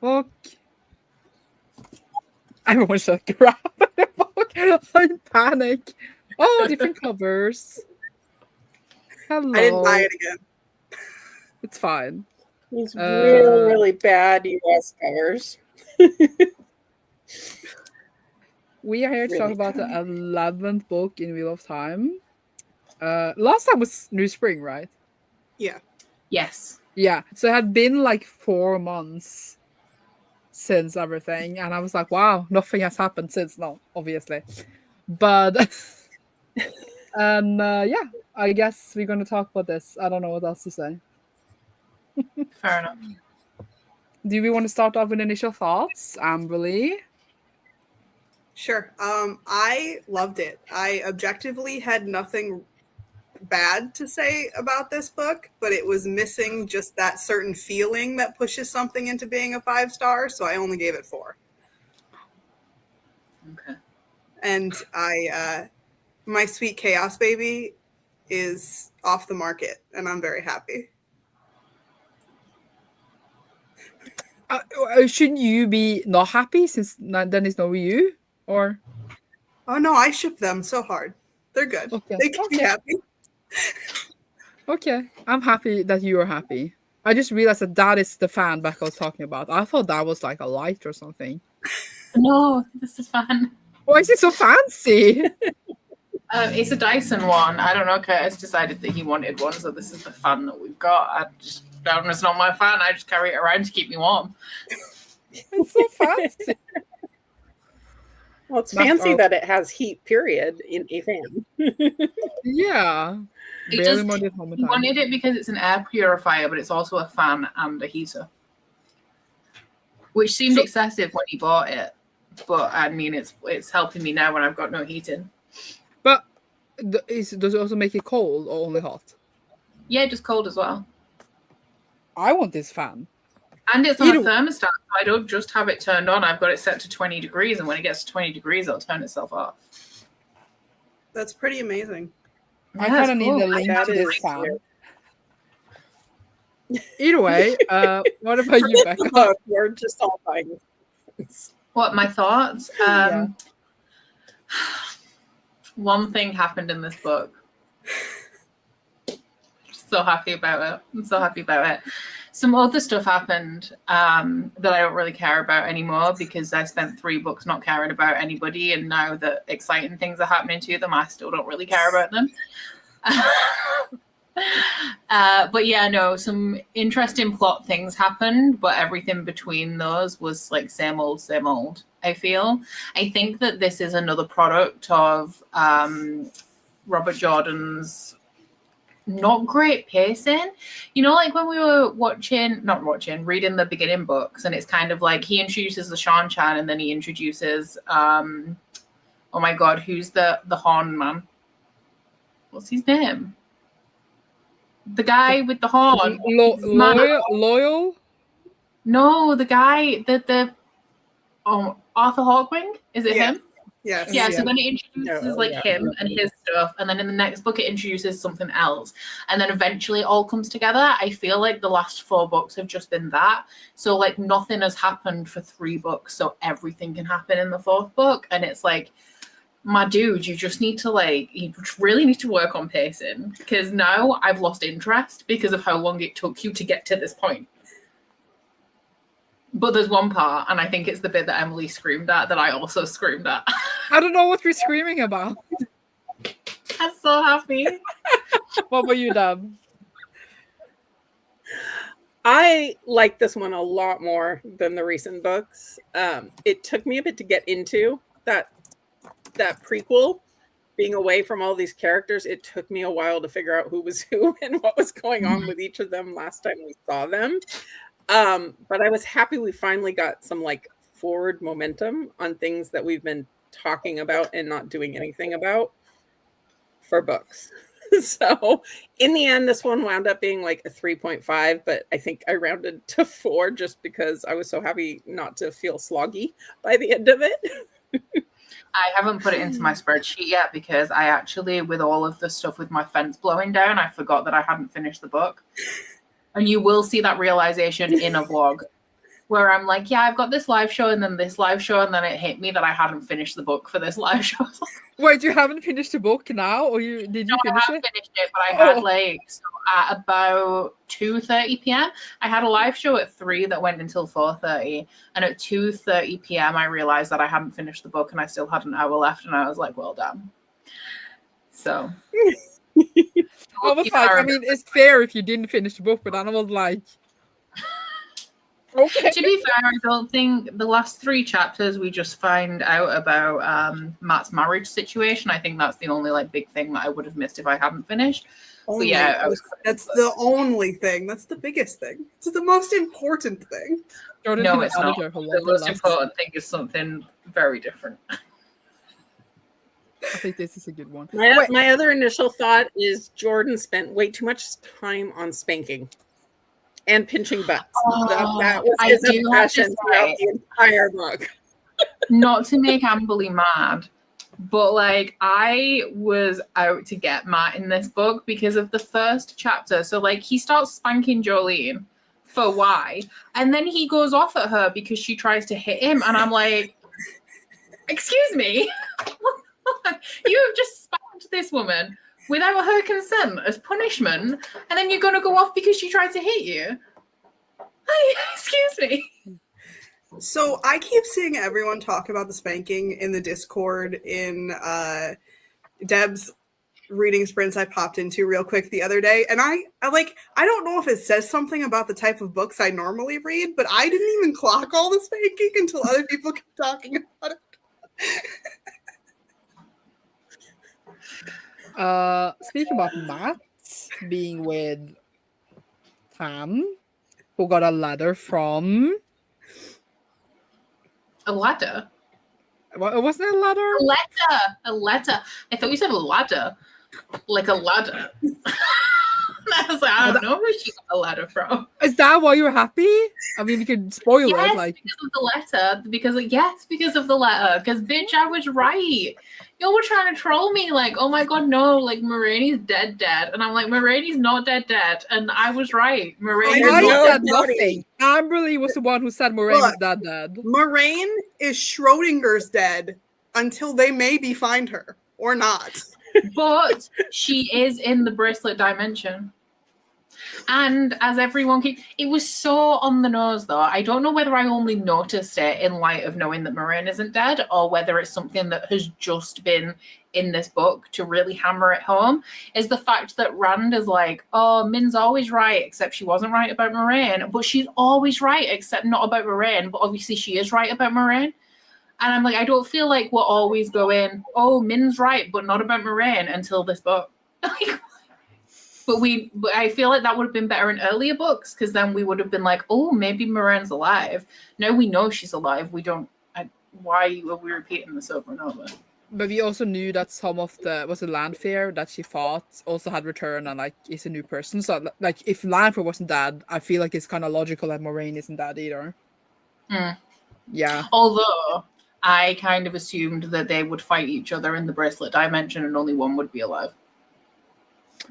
Look. Everyone should grab the book. I panic. Oh, different covers. Hello. I didn't buy it again. It's fine. These really bad US covers. We are here to talk about the 11th book in Wheel of Time. Last time was New Spring, right? Yeah. Yes. Yeah. So it had been like 4 months since everything, and I was like, wow, nothing has happened since. No, obviously. But yeah, I guess we're going to talk about this. I don't know what else to say. Fair enough. Do we want to start off with initial thoughts, Amberly? Sure. I loved it. I objectively had nothing bad to say about this book, but it was missing just that certain feeling that pushes something into being a 5-star, so I only gave it 4. Okay. And my Sweet Chaos Baby is off the market, and I'm very happy. Shouldn't you be not happy since then it's not with you? Or? Oh no, I ship them so hard. They're good. Okay. They can be happy. Okay, I'm happy that you are happy. I just realized that is the fan Becca was talking about. I thought that was like a light or something. No, this is fun. Why is it so fancy? It's a Dyson one. I don't know. Curtis decided that he wanted one, so this is the fan that we've got. It's not my fan. I just carry it around to keep me warm. It's so fancy. Well, it's fancy that it has heat, period, in a fan. Yeah. He wanted it because it's an air purifier, but it's also a fan and a heater. Which seemed excessive when he bought it. But, I mean, it's helping me now when I've got no heating. But does it also make it cold or only hot? Yeah, just cold as well. I want this fan. And it's on a thermostat, so I don't just have it turned on. I've got it set to 20 degrees, and when it gets to 20 degrees, it'll turn itself off. That's pretty amazing. I kind of need the link to this fan. Either way, what about you, Becca? We're just all buying. What, my thoughts? Yeah. One thing happened in this book. So happy about it. I'm so happy about it. Some other stuff happened that I don't really care about anymore because I spent 3 books not caring about anybody, and now that exciting things are happening to them, I still don't really care about them. But yeah, no, some interesting plot things happened, but everything between those was like same old, I feel. I think that this is another product of Robert Jordan's not great pacing. You know, like when we were reading the beginning books, and it's kind of like he introduces the Shan-Chan and then he introduces oh my god, who's the horn man? What's his name? The guy with the horn. Loyal? No, the guy that Arthur Hawkwing? Is it him? Yes. Yeah, so then it introduces him and his stuff, and then in the next book it introduces something else, and then eventually it all comes together. I feel like the last 4 books have just been that. So like nothing has happened for 3 books, so everything can happen in the 4th book, and it's like, my dude, you just need to you really need to work on pacing, because now I've lost interest because of how long it took you to get to this point. But there's one part, and I think it's the bit that Emily screamed at that I also screamed at. I don't know what we're screaming about. I'm so happy. What about you, Deb? I like this one a lot more than the recent books. It took me a bit to get into that prequel, being away from all these characters. It took me a while to figure out who was who and what was going on with each of them last time we saw them. But I was happy we finally got some forward momentum on things that we've been talking about and not doing anything about for books. So in the end, this one wound up being a 3.5, but I think I rounded to 4 just because I was so happy not to feel sloggy by the end of it. I haven't put it into my spreadsheet yet because I actually, with all of the stuff with my fence blowing down, I forgot that I hadn't finished the book. And you will see that realization in a vlog. where I'm like, yeah, I've got this live show and then this live show, and then it hit me that I hadn't finished the book for this live show. Wait, you haven't finished the book now, or did you finish I have it? finished it, but I had so at about 2:30 p.m. I had a live show at 3 that went until 4:30, and at 2:30 p.m. I realized that I hadn't finished the book and I still had an hour left, and I was like, well done. So I was like, I mean, it's fair if you didn't finish the book, but then I was like, okay. To be fair, I don't think the last 3 chapters we just find out about Matt's marriage situation. I think that's the only like big thing that I would have missed if I hadn't finished. But yeah, that's the only thing. That's the biggest thing. It's the most important thing. Jordan, no, it's not. The most important thing is something very different. I think this is a good one. My other initial thought is Jordan spent way too much time on spanking and pinching butts. That was his impression throughout the entire book. Not to make Amberly mad, but like I was out to get Matt in this book because of the first chapter. So like he starts spanking Jolene for why, and then he goes off at her because she tries to hit him, and I'm like, excuse me. You have just spanked this woman without her consent as punishment, and then you're going to go off because she tried to hit you? Excuse me. So I keep seeing everyone talk about the spanking in the Discord in Deb's reading sprints I popped into real quick the other day, and I don't know if it says something about the type of books I normally read, but I didn't even clock all the spanking until other people kept talking about it. Speaking about Matt being with Tam, who got a letter from... A letter? Wasn't it a letter? A letter. I thought you said a ladder. Like a ladder. I was like, I don't know where she got a letter from. Is that why you're happy? I mean, we could spoil it. Like, because of the letter. Because of the letter. Because, bitch, I was right. Y'all were trying to troll me, like, oh my god, no, like, Moraine's dead. And I'm like, Moraine's not dead. And I was right. Moraine said nothing. Amberly was the one who said Moraine is dead. Moraine is Schrodinger's dead until they maybe find her. Or not. But she is in the bracelet dimension. And as everyone it was so on the nose, though. I don't know whether I only noticed it in light of knowing that Moraine isn't dead, or whether it's something that has just been in this book to really hammer it home, is the fact that Rand is like, oh, Min's always right, except she wasn't right about Moraine, but she's always right, except not about Moraine, but obviously she is right about Moraine. And I'm like, I don't feel like we're always going, oh, Min's right, but not about Moraine until this book. But I feel like that would have been better in earlier books, because then we would have been like, oh, maybe Moraine's alive. No, we know she's alive. We don't. Why are we repeating this over and over? But we also knew that some of the Lanfear that she fought also had returned and like is a new person. So like if Lanfear wasn't dead, I feel like it's kind of logical that Moraine isn't dead either. Yeah. Although I kind of assumed that they would fight each other in the bracelet dimension and only one would be alive.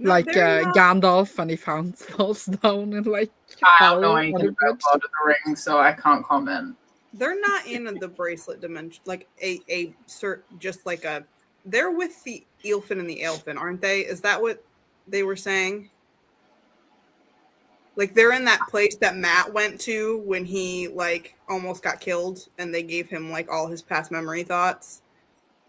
No, like Gandalf, and he falls down and like. I don't know anything about Lord of the Rings, so I can't comment. They're not in the bracelet dimension, like just like a. They're with the Eelfin and the Aelfin, aren't they? Is that what they were saying? Like they're in that place that Matt went to when he like almost got killed, and they gave him like all his past memory thoughts.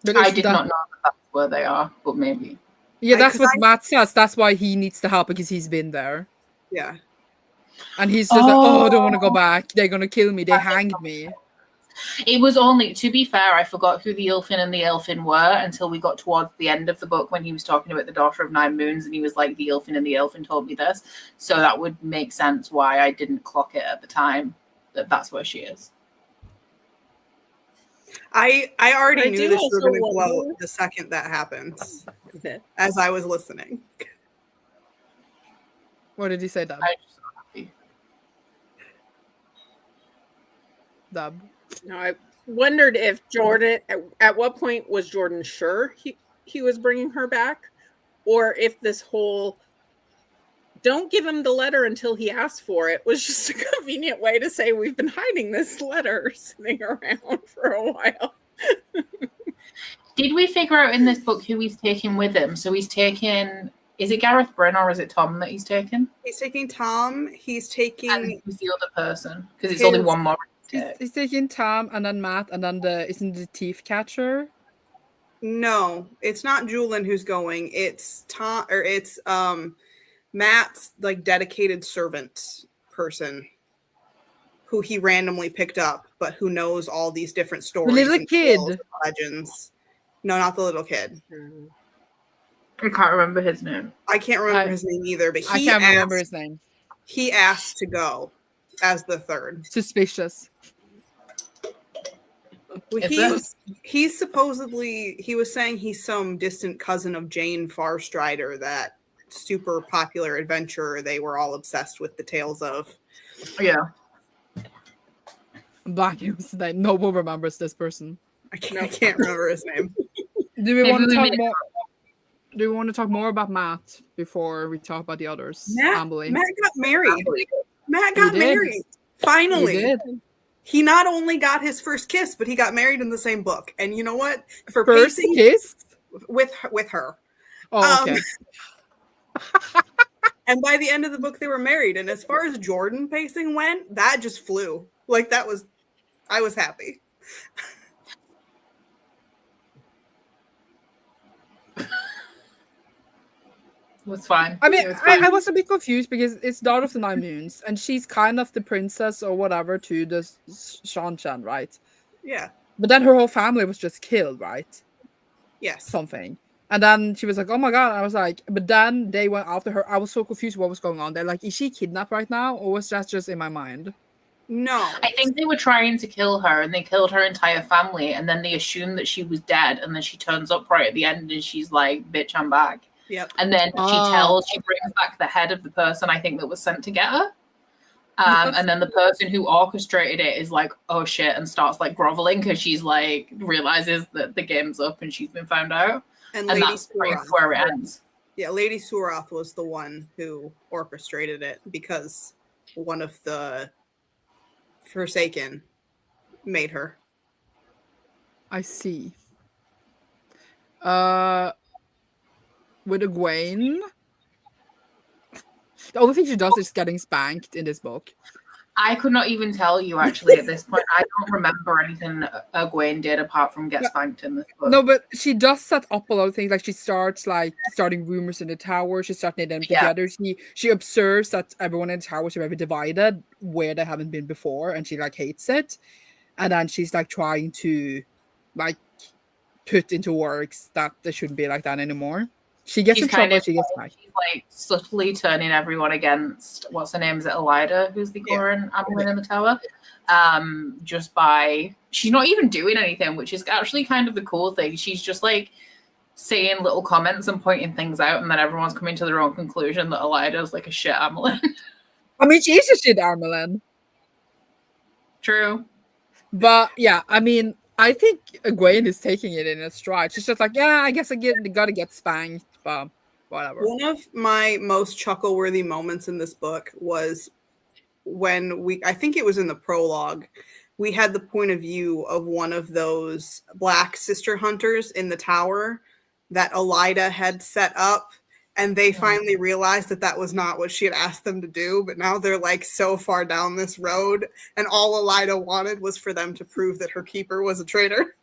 But I did not know that's where they are, but maybe. Yeah, that's what Matt says. That's why he needs the help, because he's been there. Yeah. And he's just like, oh, I don't want to go back. They're going to kill me. They hanged me. It was only, to be fair, I forgot who the Eelfin and the Aelfin were until we got towards the end of the book when he was talking about the Daughter of Nine Moons, and he was like, the Eelfin and the Aelfin told me this. So that would make sense why I didn't clock it at the time, that's where she is. I already knew that you were going to glow the second that happens, as I was listening. What did he say, Dub? I just so happy. Dub. No, I wondered if Jordan, at what point was Jordan sure he was bringing her back, or if this whole don't give him the letter until he asks for it was just a convenient way to say we've been hiding this letter sitting around for a while. Did we figure out in this book who he's taking with him? So he's taking, is it Gareth Bryn or is it Tom that he's taking? He's taking Tom. He's taking... And who's the other person? Because it's only one more. He's taking Tom and then Matt and then isn't the thief catcher? No, it's not Julian who's going. It's Tom, or it's Matt's like dedicated servant person who he randomly picked up, but who knows all these different stories. The little kid. And legends. No, not the little kid. I can't remember his name. I can't remember his name either, but I can't remember his name. He asked to go as the third. Suspicious. Well, he's supposedly, he was saying he's some distant cousin of Jane Farstrider, that super popular adventurer they were all obsessed with the tales of. Yeah. Black his name. No one remembers this person. I can't remember his name. Do we want to talk more? Do we want to talk more about Matt before we talk about the others? Matt got married. Matt got married. Finally. He did. He not only got his first kiss, but he got married in the same book. And you know what? For first pacing, kiss with her. Oh, okay. And by the end of the book, they were married. And as far as Jordan pacing went, that just flew. Like I was happy. It's fine. I mean, I was a bit confused because it's Daughter of the Nine Moons, and she's kind of the princess or whatever to the Shanshan, right? Yeah. But then her whole family was just killed, right? Yes. Something. And then she was like, oh my god. I was like, but then they went after her. I was so confused what was going on. They're like, is she kidnapped right now? Or was that just in my mind? No. I think they were trying to kill her, and they killed her entire family, and then they assumed that she was dead, and then she turns up right at the end, and she's like, bitch, I'm back. Yep. And then she brings back the head of the person I think that was sent to get her. And then the person who orchestrated it is like, oh shit, and starts like groveling because she's like, realizes that the game's up and she's been found out. And that's where it ends. Yeah, Lady Suroth was the one who orchestrated it because one of the Forsaken made her. I see. With Egwene, the only thing she does is getting spanked in this book. I could not even tell you actually at this point. I don't remember anything Egwene did apart from get spanked in this book. No, but she does set up a lot of things. Like she starts like starting rumors in the tower. She starts knitting them together. She observes that everyone in the tower is very divided where they haven't been before, and she like hates it. And then she's like trying to like put into works that they shouldn't be like that anymore. She gets in trouble. She gets back. She's like subtly turning everyone against what's her name? Is it Elida? Who's the Goran Amelin in the tower? Just by she's not even doing anything, which is actually kind of the cool thing. She's just like saying little comments and pointing things out, and then everyone's coming to their own conclusion that Elida is like a shit Amelin. I mean, she is a shit Amelin. True, but yeah, I mean, I think Egwene is taking it in a stride. She's just like, yeah, I guess I gotta get spanked, but whatever. One of my most chuckle-worthy moments in this book was when I think it was in the prologue, we had the point of view of one of those black sister hunters in the tower that Elida had set up, and they finally realized that was not what she had asked them to do, but now they're like so far down this road, and all Elida wanted was for them to prove that her keeper was a traitor.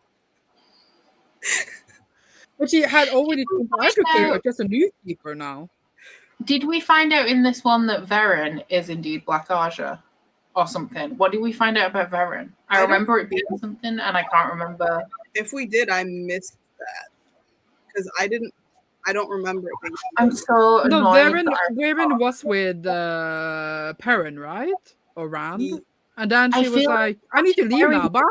But she had already just a new keeper now. Did we find out in this one that Varen is indeed Black Aja or something? What did we find out about Varen? I remember it being something, and I can't remember. If we did, I missed that because I don't remember it being. I'm so annoyed. No, Varen was with Perrin, right? Or Rand? And then she was like, I need to leave now. Bye.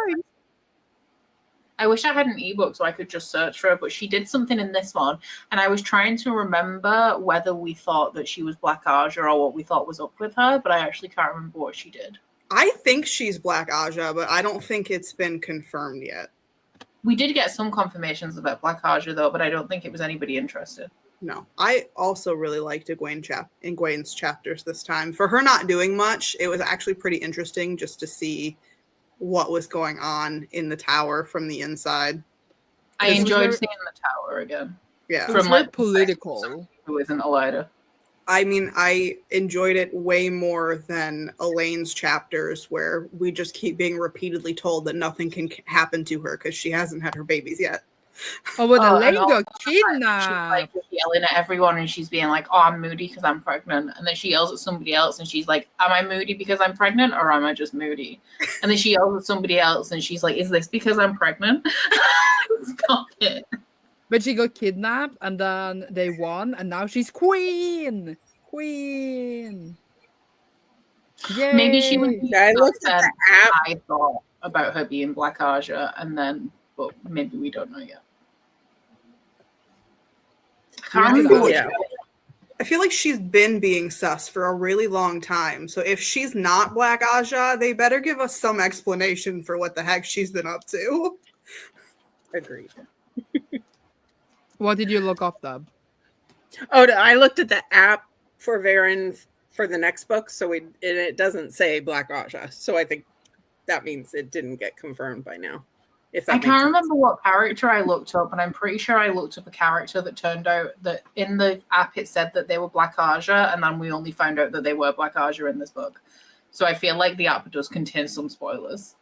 I wish I had an ebook so I could just search for her, but she did something in this one, and I was trying to remember whether we thought that she was Black Aja or what we thought was up with her, but I actually can't remember what she did. I think she's Black Aja, but I don't think it's been confirmed yet. We did get some confirmations about Black Aja, though, but I don't think it was anybody interested. No, I also really liked Egwene's chapters this time. For her not doing much, it was actually pretty interesting just to see what was going on in the tower from the inside. I It was enjoyed very- seeing the tower again. Yeah. It was From, very like, political. Who isn't a lighter? I mean, I enjoyed it way more than Elaine's chapters, where we just keep being repeatedly told that nothing can happen to her because she hasn't had her babies yet. Oh, but Oh, Elaine and got She's kidnapped. like yelling at everyone, and she's being like, "Oh, I'm moody because I'm pregnant," and then she yells at somebody else, and she's like, "Am I moody because I'm pregnant, or am I just moody?" And then she yells at somebody else, and she's like, "Is this because I'm pregnant?" Stop it. But she got kidnapped, and then they won, and now she's queen. Queen. Yay. Maybe she was I looked at the app. I thought about her being Black Aja, and then, but maybe we don't know yet. I can't remember which Yeah. I feel like she's been being sus for a really long time. So if she's not Black Aja, they better give us some explanation for what the heck she's been up to. Agreed. What did you look up, Dub? Oh, I looked at the app for Varen for the next book, so it doesn't say Black Aja. So I think that means it didn't get confirmed by now. If that I makes can't sense. remember what character I looked up, and I'm pretty sure I looked up a character that turned out that in the app it said that they were Black Aja, and then we only found out that they were Black Aja in this book. So I feel like the app does contain some spoilers.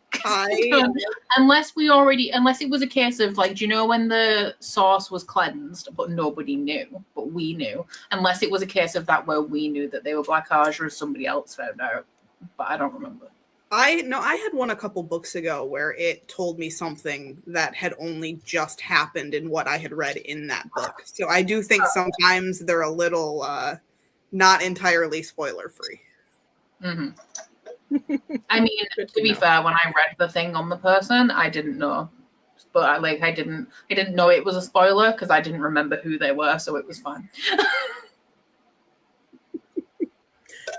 Unless it was a case of like, do you know when the source was cleansed, but nobody knew, but we knew? Unless it was a case of that where we knew that they were Black Aja, or somebody else found out, but I don't remember. I had one a couple books ago where it told me something that had only just happened in what I had read in that book. So I do think sometimes they're a little not entirely spoiler free. Mm-hmm. I mean, to be fair, when I read the thing on the person, I didn't know, but I didn't know it was a spoiler because I didn't remember who they were, so it was fine.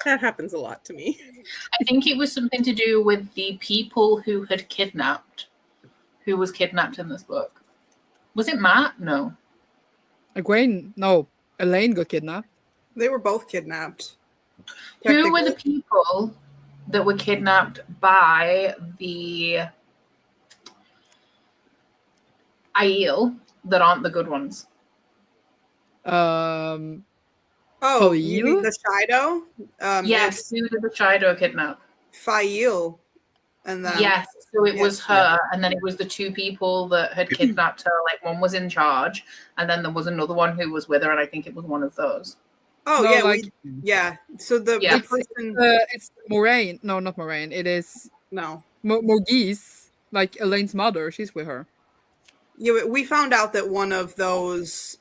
That happens a lot to me. I think it was something to do with the people who was kidnapped in this book. Was it Matt? No. Egwene? No. Elaine got kidnapped. They were both kidnapped. Who were the people that were kidnapped by the Aiel that aren't the good ones? Oh, you mean Fael? the Shido? Yes, who did the Shido kidnap? Fael. And then Yes, so it was yes, her, and then it was the two people that had kidnapped her. Like, one was in charge, and then there was another one who was with her, and I think it was one of those. Oh No, yeah, like- yeah. So the Yeah. person It's Moraine. No, not Moraine. It is no. Morgise, like Elaine's mother. She's with her. Yeah, we found out that one of those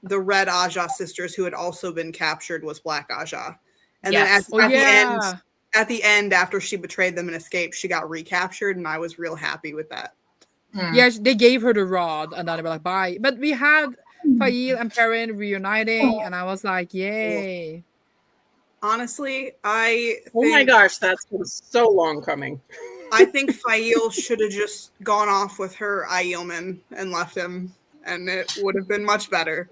the Red Aja sisters who had also been captured was Black Aja. And Yes. Oh, then yeah. at the end, after she betrayed them and escaped, she got recaptured, and I was real happy with that. Yeah, they gave her the rod, and then they were like, bye. But we had Fael and Perrin reuniting, and I was like, yay. Honestly, I Oh my think- gosh, that's been so long coming. I think Fael should have just gone off with her Aielman and left him, and it would have been much better.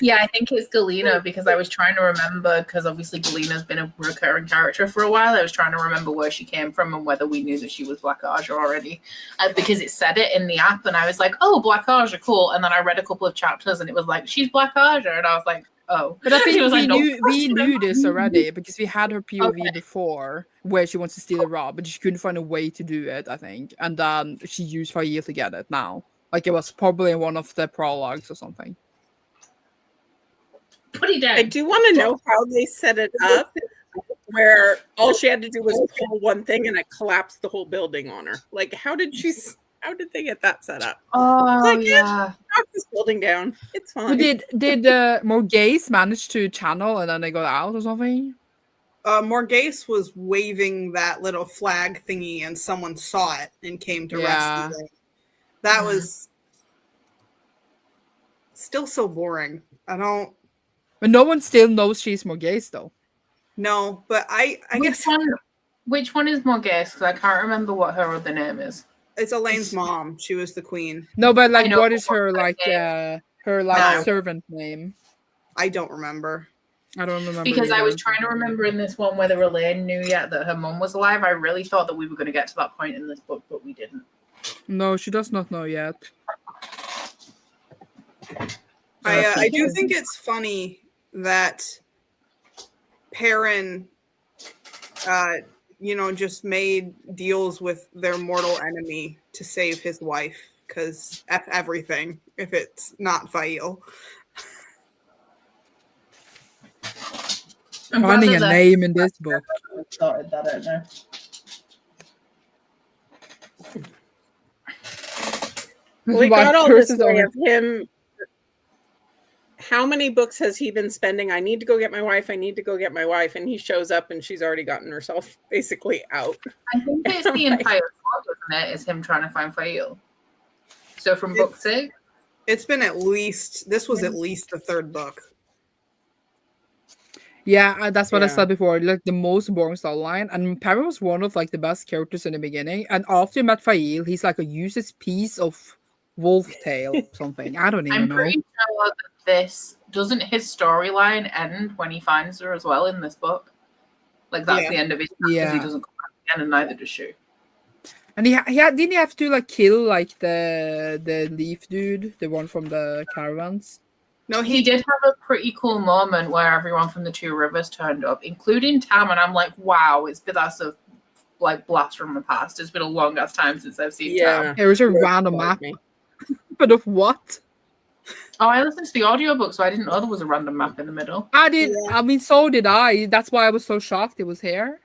Yeah, I think it's Galena because I was trying to remember, because obviously Galena's been a recurring character for a while. I was trying to remember where she came from and whether we knew that she was Black Aja already, because it said it in the app, and I was like, "Oh, Black Aja, cool." And then I read a couple of chapters, and it was like, "She's Black Aja," and I was like, "Oh." But I think She was like, "No, we knew this already because we had her POV Okay. before where she wants to steal a rod, but she couldn't find a way to do it, I think. And then she used Fael to get it now. Like it was probably in one of the prologues or something. Put it down." I do want to know how they set it up, where all she had to do was pull one thing and it collapsed the whole building on her. Like, how did they get that set up? Oh, like, yeah. Knock this building down. It's But fine. did Morgase manage to channel and then they got out or something? Morgase was waving that little flag thingy, and someone saw it and came to Yeah. rescue her. That was still so boring. I don't But no one still knows she's Morgase though. know, but I guess Which one is Morgase? Because I can't remember what her other name is. it's Elaine's mom. She was the queen. No, but like know, what is but her what like her Her like No. servant name. I don't remember. I don't remember Because I was either. trying to remember in this one whether Elaine knew yet that her mum was alive. I really thought that we were going to get to that point in this book, but we didn't. No, she does not know yet. I do think it's funny that Perrin, just made deals with their mortal enemy to save his wife, because F everything if it's not Fael. Finding a name in this book. Started that out there. We Why got all this curses story are- of him. How many books has he been spending? I need to go get my wife. I need to go get my wife. And he shows up and she's already gotten herself basically out. I think it's the entire plot, isn't it? Is him trying to find Fael. So from book 6? It's been at least the third book. Yeah, that's what I Yeah. said before. Like the most boring storyline, and Perrin was one of like the best characters in the beginning. And after you met Fael, he's like a useless piece of wolf tail or something. I don't even I'm know. pretty sure that this doesn't his storyline end when he finds her as well in this book. Like that's Yeah. the end of it because Yeah. he doesn't come back again, and neither does she. And he didn't he have to like kill like the leaf dude, the one from the caravans? No, He did have a pretty cool moment where everyone from the Two Rivers turned up, including Tam, and I'm like, wow, that's a like blast from the past. It's been a long ass time since I've seen Tam. There was a random map, but of what? Oh, I listened to the audiobook, so I didn't know there was a random map in the middle. I did. I mean, so did I. That's why I was so shocked it was here.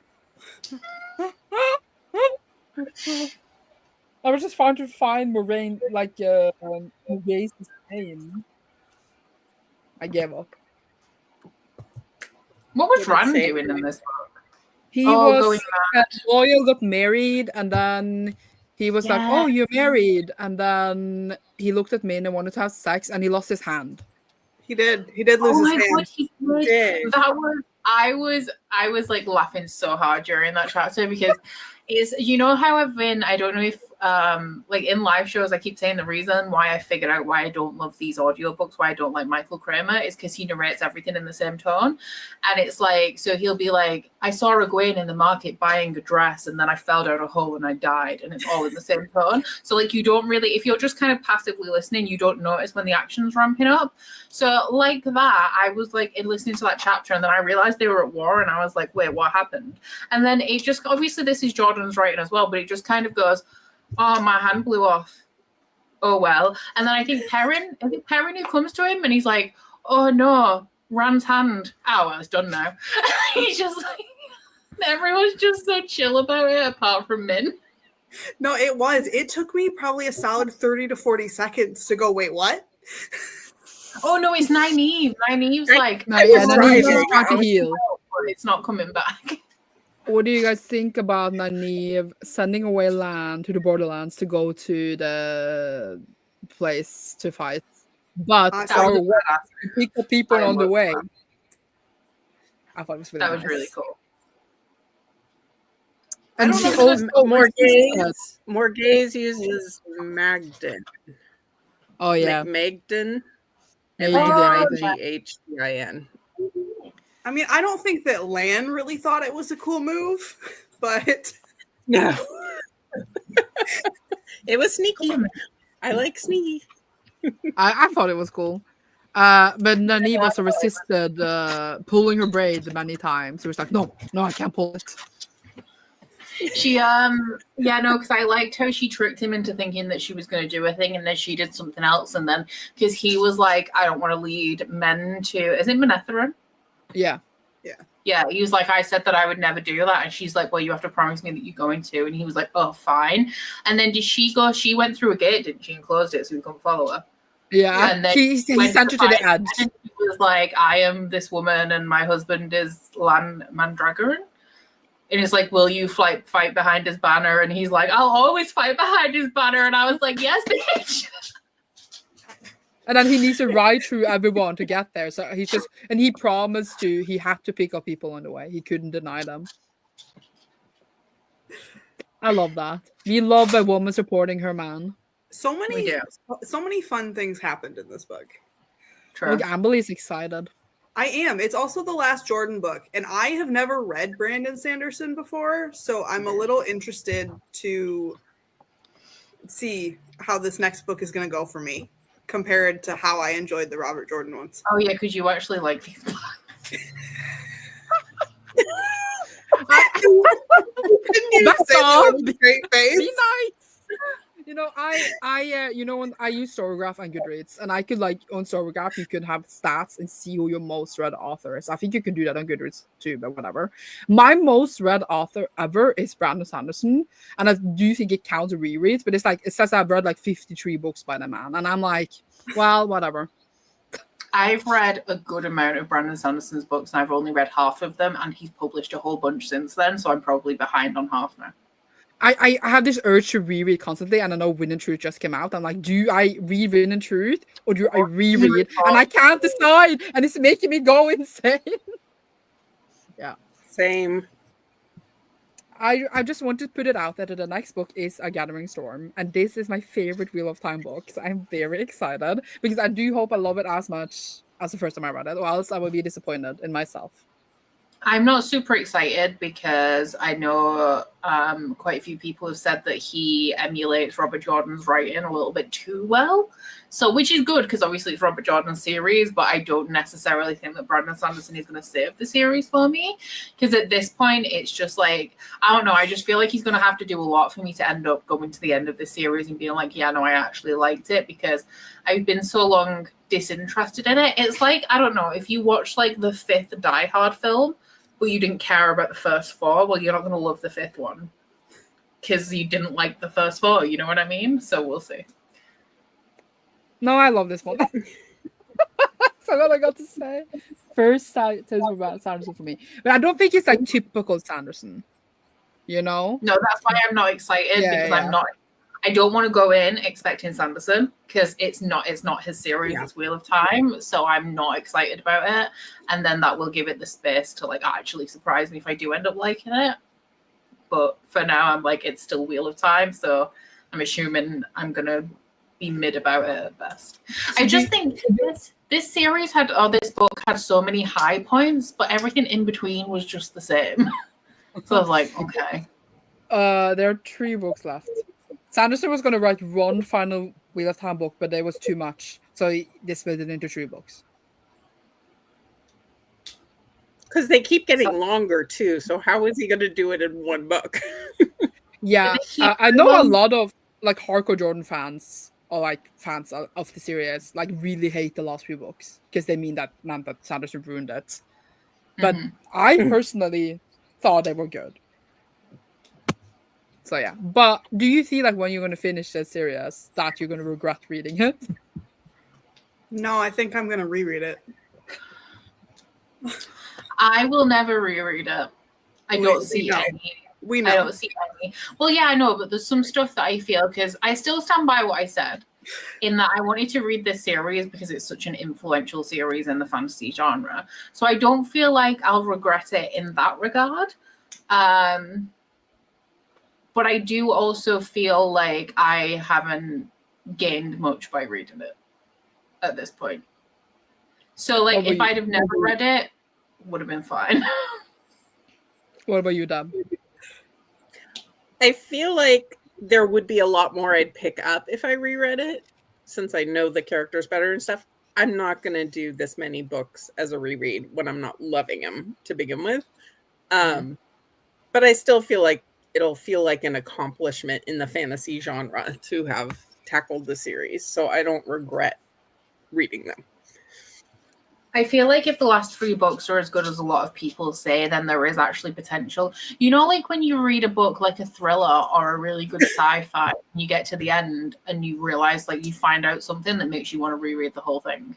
I was just trying to find Moraine, like Moraine's name. I gave up. What was What did it Rand say? doing in this book? He Oh, was going loyal, got married, and then he was like, Yeah. "Oh, you're married," and then he looked at me and wanted to have sex, and he lost his hand. he did lose Oh his my hand. god, he did. Did. That was I was like laughing so hard during that chapter because how I've been, I don't know if like in live shows I keep saying the reason why I figured out why I don't love these audiobooks, why I don't like Michael Kramer is because he narrates everything in the same tone. And it's like, so he'll be like, I saw Egwene in the market buying a dress and then I fell down a hole and I died, and it's all in the same tone. So like you don't really, if you're just kind of passively listening, you don't notice when the action's ramping up. So like that, I was like listening to that chapter and then I realized they were at war and I was like, wait, what happened? And then it just, obviously this is Jordan's writing as well, but it just kind of goes, oh, my hand blew off. Oh, well. And then I think Perrin who comes to him and he's like, oh, no, Rand's hand. Oh, well, it's done now. He's just like, everyone's just so chill about it apart from Min. No, it was. It took me probably a solid 30 to 40 seconds to go, wait, what? Oh, no, it's Nynaeve. Nynaeve's like, No, yeah, was then right. he's just trying to heal. but it's not coming back. What do you guys think about Nynaeve sending away Lan to the Borderlands to go to the place to fight? But That That was, or what, to pick up people I on the love way. that. I thought it was really That was nice. really cool. I And don't she know also Morgaze uses Magdin. Oh yeah, Magdin. Magdin, Magdin. I mean, I don't think that Lan really thought it was a cool move, but No. It was sneaky. I like sneaky. I thought it was cool. But Nynaeve also resisted pulling her braid many times. She was like, no, I can't pull it. She because I liked how she tricked him into thinking that she was going to do a thing and then she did something else, and then because he was like, I don't want to lead men to, is it Manetheren? Yeah. Yeah, he was like, I said that I would never do that, and she's like, well, you have to promise me that you're going to, and he was like, oh, fine. And then did she go? She went through a gate, didn't she, and closed it so we couldn't follow her. Yeah, And then he sent her to the fight, edge. and he was like, I am this woman and my husband is Lan Mandragoran. And it's like, will you fight behind his banner? And he's like, I'll always fight behind his banner. And I was like, yes, bitch. And then he needs to ride through everyone to get there. So he promised he had to pick up people on the way. He couldn't deny them. I love that. We love a woman supporting her man. so We do. many fun things happened in this book. True. Look, Amberly's excited. I am. It's also the last Jordan book, and I have never read Brandon Sanderson before, so I'm a little interested to see how this next book is going to go for me compared to how I enjoyed the Robert Jordan ones. Oh yeah, because you actually like these books. That's all. Be Great face. nice. You know, when I use Storygraph and Goodreads, and I could like on Storygraph you could have stats and see who your most read author is. I think you can do that on Goodreads too, but whatever. My most read author ever is Brandon Sanderson, and I do think it counts rereads, but it's like it says I've read like 53 books by the man, and I'm like, well, whatever. I've read a good amount of Brandon Sanderson's books, and I've only read half of them, and he's published a whole bunch since then, so I'm probably behind on half now. I have this urge to reread constantly, and I know Wind and Truth just came out. I'm like, do I read Wind and Truth or do I reread? And I can't decide, and it's making me go insane. Yeah. Same. I just want to put it out there that the next book is A Gathering Storm, and this is my favorite Wheel of Time book. So I'm very excited because I do hope I love it as much as the first time I read it, or else I will be disappointed in myself. I'm not super excited because I know quite a few people have said that he emulates Robert Jordan's writing a little bit too well. So, which is good because obviously it's Robert Jordan's series, but I don't necessarily think that Brandon Sanderson is going to save the series for me. Because at this point, it's just like, I don't know, I just feel like he's going to have to do a lot for me to end up going to the end of the series and being like, yeah, no, I actually liked it because I've been so long disinterested in it. It's like, I don't know, if you watch like the 5th Die Hard film, but you didn't care about the first 4, well, you're not going to love the 5th one because you didn't like the first 4, you know what I mean? So we'll see. No, I love this one. So what I got to say. First about Sanderson for me. But I don't think it's like typical Sanderson. You know? No, that's why I'm not excited because I'm not. I don't want to go in expecting Sanderson because it's not his series, it's Wheel of Time. So I'm not excited about it. And then that will give it the space to like actually surprise me if I do end up liking it. But for now, I'm like, it's still Wheel of Time. So I'm assuming I'm going to be mid about it at best. I just think this series this book had so many high points, but everything in between was just the same. So I was like, okay. There are 3 books left. Sanderson was going to write one final Wheel of Time book, but there was too much. So he split it into 3 books. Because they keep getting longer, too. So how is he going to do it in one book? Yeah. I know a lot of like hardcore Jordan fans or like fans of the series like really hate the last few books because they meant that Sanderson ruined it. But I personally thought they were good. So yeah. But do you feel like when you're going to finish the series that you're going to regret reading it? No, I think I'm going to reread it. I will never reread it. I don't see any. We know. I don't see any. Well, yeah, I know, but there's some stuff that I feel because I still stand by what I said in that I wanted to read this series because it's such an influential series in the fantasy genre. So I don't feel like I'll regret it in that regard. But I do also feel like I haven't gained much by reading it at this point. So, like, if I'd have never read it, would have been fine. What about you, Dab? I feel like there would be a lot more I'd pick up if I reread it, since I know the characters better and stuff. I'm not going to do this many books as a reread when I'm not loving them to begin with. But I still feel like it'll feel like an accomplishment in the fantasy genre to have tackled the series. So I don't regret reading them. I feel like if the last 3 books are as good as a lot of people say, then there is actually potential. You know, like when you read a book like a thriller or a really good sci-fi, and you get to the end and you realize like you find out something that makes you want to reread the whole thing.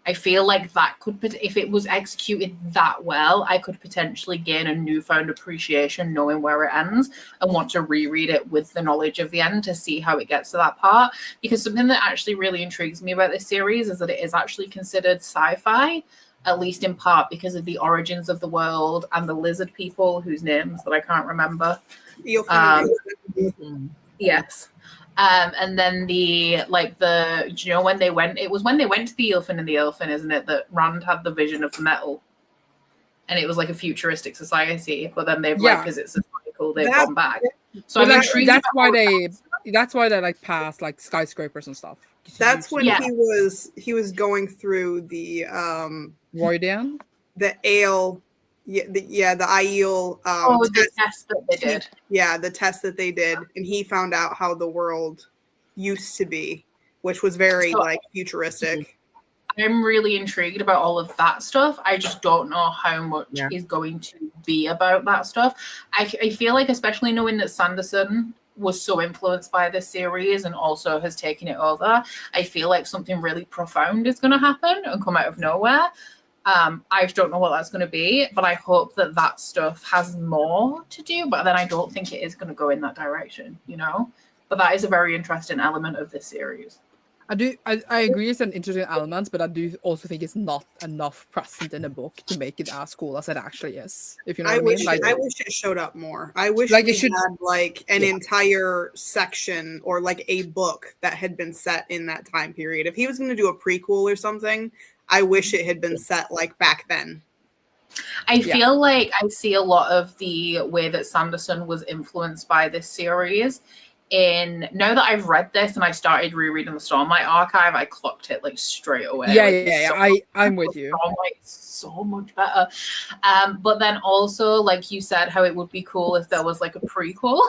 I feel like that could, if it was executed that well, I could potentially gain a newfound appreciation knowing where it ends and want to reread it with the knowledge of the end to see how it gets to that part. Because something that actually really intrigues me about this series is that it is actually considered sci-fi, at least in part because of the origins of the world and the lizard people whose names that I can't remember. Yes. And then do you know when they went? It was when they went to the Ilfin and the Ilfin, isn't it? That Rand had the vision of the metal, and it was like a futuristic society. But then they've because it's historical, they've gone back. So I'm intrigued. That's why they like passed like skyscrapers and stuff. That's when he was going through the Roydian, the ale. The Aiel the test that they did. The test that they did, and he found out how the world used to be, which was very futuristic. I'm really intrigued about all of that stuff. I just don't know how much is going to be about that stuff. I feel like, especially knowing that Sanderson was so influenced by this series and also has taken it over, I feel like something really profound is going to happen and come out of nowhere. I just don't know what that's going to be, but I hope that stuff has more to do, but then I don't think it is going to go in that direction, you know? But that is a very interesting element of this series. I agree it's an interesting element, but I do also think it's not enough present in a book to make it as cool as it actually is. If you know what I mean? I wish it showed up more. I wish we had like an entire section or like a book that had been set in that time period. If he was going to do a prequel or something, I wish it had been set like back then. I feel like I see a lot of the way that Sanderson was influenced by this series. Now that I've read this and I started rereading the Stormlight archive, I clocked it like straight away. I'm with you. Stormlight is so much better. But then also, like you said, how it would be cool if there was like a prequel.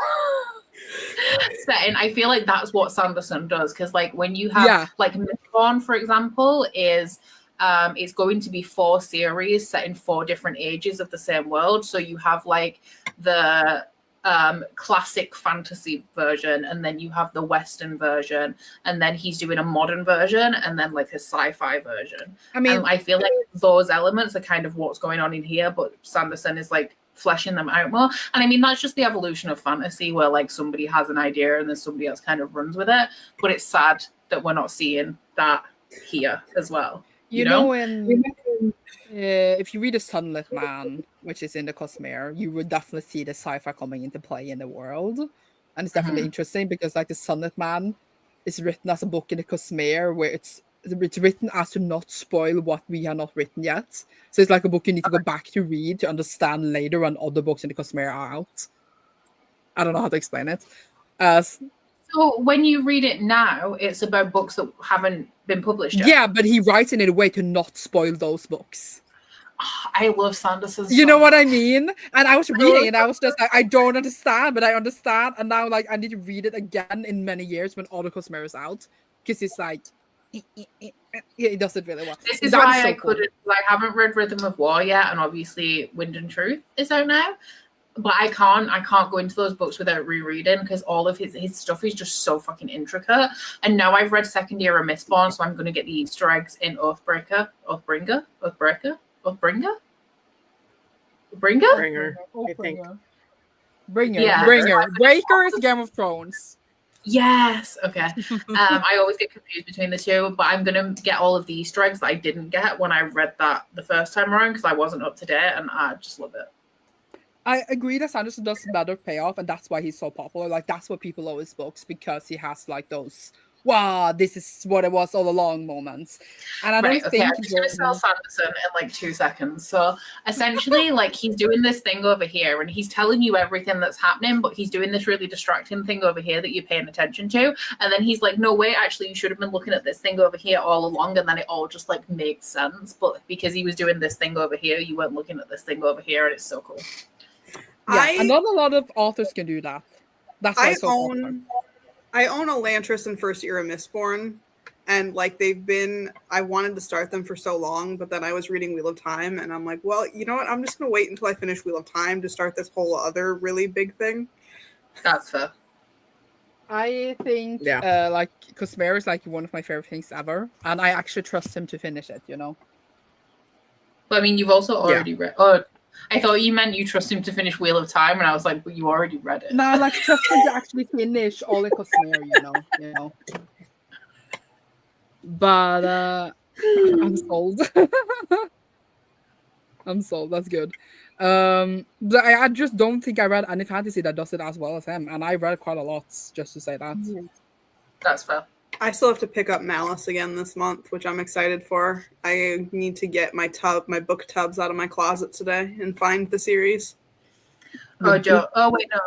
Setting. I feel like that's what Sanderson does, because like when you have like Mistborn, for example, is it's going to be 4 series set in 4 different ages of the same world. So you have like the classic fantasy version, and then you have the Western version, and then he's doing a modern version, and then like a sci-fi version. I mean, I feel like those elements are kind of what's going on in here, but Sanderson is like fleshing them out more. And I mean, that's just the evolution of fantasy, where like somebody has an idea and then somebody else kind of runs with it. But it's sad that we're not seeing that here as well. You know when if you read The Sunlit Man, which is in the Cosmere, you would definitely see the sci-fi coming into play in the world. And it's definitely interesting because like The Sunlit Man is written as a book in the Cosmere where it's written as to not spoil what we have not written yet. So it's like a book you need to go back to read to understand later when other books in the Cosmere are out. I don't know how to explain it. So when you read it now, it's about books that haven't been published yet. Yeah, but he writes in a way to not spoil those books. I love Sanderson's. You know what I mean? And I was reading it, and I was just like, I don't understand, but I understand. And now, like, I need to read it again in many years when all the Cosmere is out, because it's like, it does it really well. This is why I couldn't. I haven't read Rhythm of War yet, and obviously Wind and Truth is out now. But I can't go into those books without rereading, because all of his stuff is just so fucking intricate. And now I've read Second Year of Mistborn, so I'm going to get the Easter eggs in Oathbringer, I think. Bringer. Breaker is Game of Thrones. Yes. Okay. I always get confused between the two, but I'm going to get all of the Easter eggs that I didn't get when I read that the first time around, because I wasn't up to date, and I just love it. I agree that Sanderson does better payoff, and that's why he's so popular. Like, that's what people love his books, because he has like those, wow, this is what it was all along moments. And I don't think I'm just going to sell Sanderson in like 2 seconds. So essentially, like, he's doing this thing over here, and he's telling you everything that's happening, but he's doing this really distracting thing over here that you're paying attention to. And then he's like, no, wait, actually, you should have been looking at this thing over here all along. And then it all just like makes sense. But because he was doing this thing over here, you weren't looking at this thing over here, and it's so cool. Yeah, and not a lot of authors can do that. That's why I own Elantris and First Year of Mistborn, and like I wanted to start them for so long, but then I was reading Wheel of Time, and I'm like, well, you know what? I'm just going to wait until I finish Wheel of Time to start this whole other really big thing. That's fair. I think like Cosmere is like one of my favorite things ever, and I actually trust him to finish it, you know? But I mean, you've also already read... Oh, I thought you meant you trust him to finish Wheel of Time, and I was like, but you already read it. No, like trust him to actually finish all the Cosmere, you know. But I'm sold. I'm sold. That's good. But I just don't think I read any fantasy that does it as well as him, and I read quite a lot. Just to say that. That's fair. I still have to pick up Malice again this month, which I'm excited for. I need to get my book tubs out of my closet today and find the series. Oh, Joe. Oh, wait, no.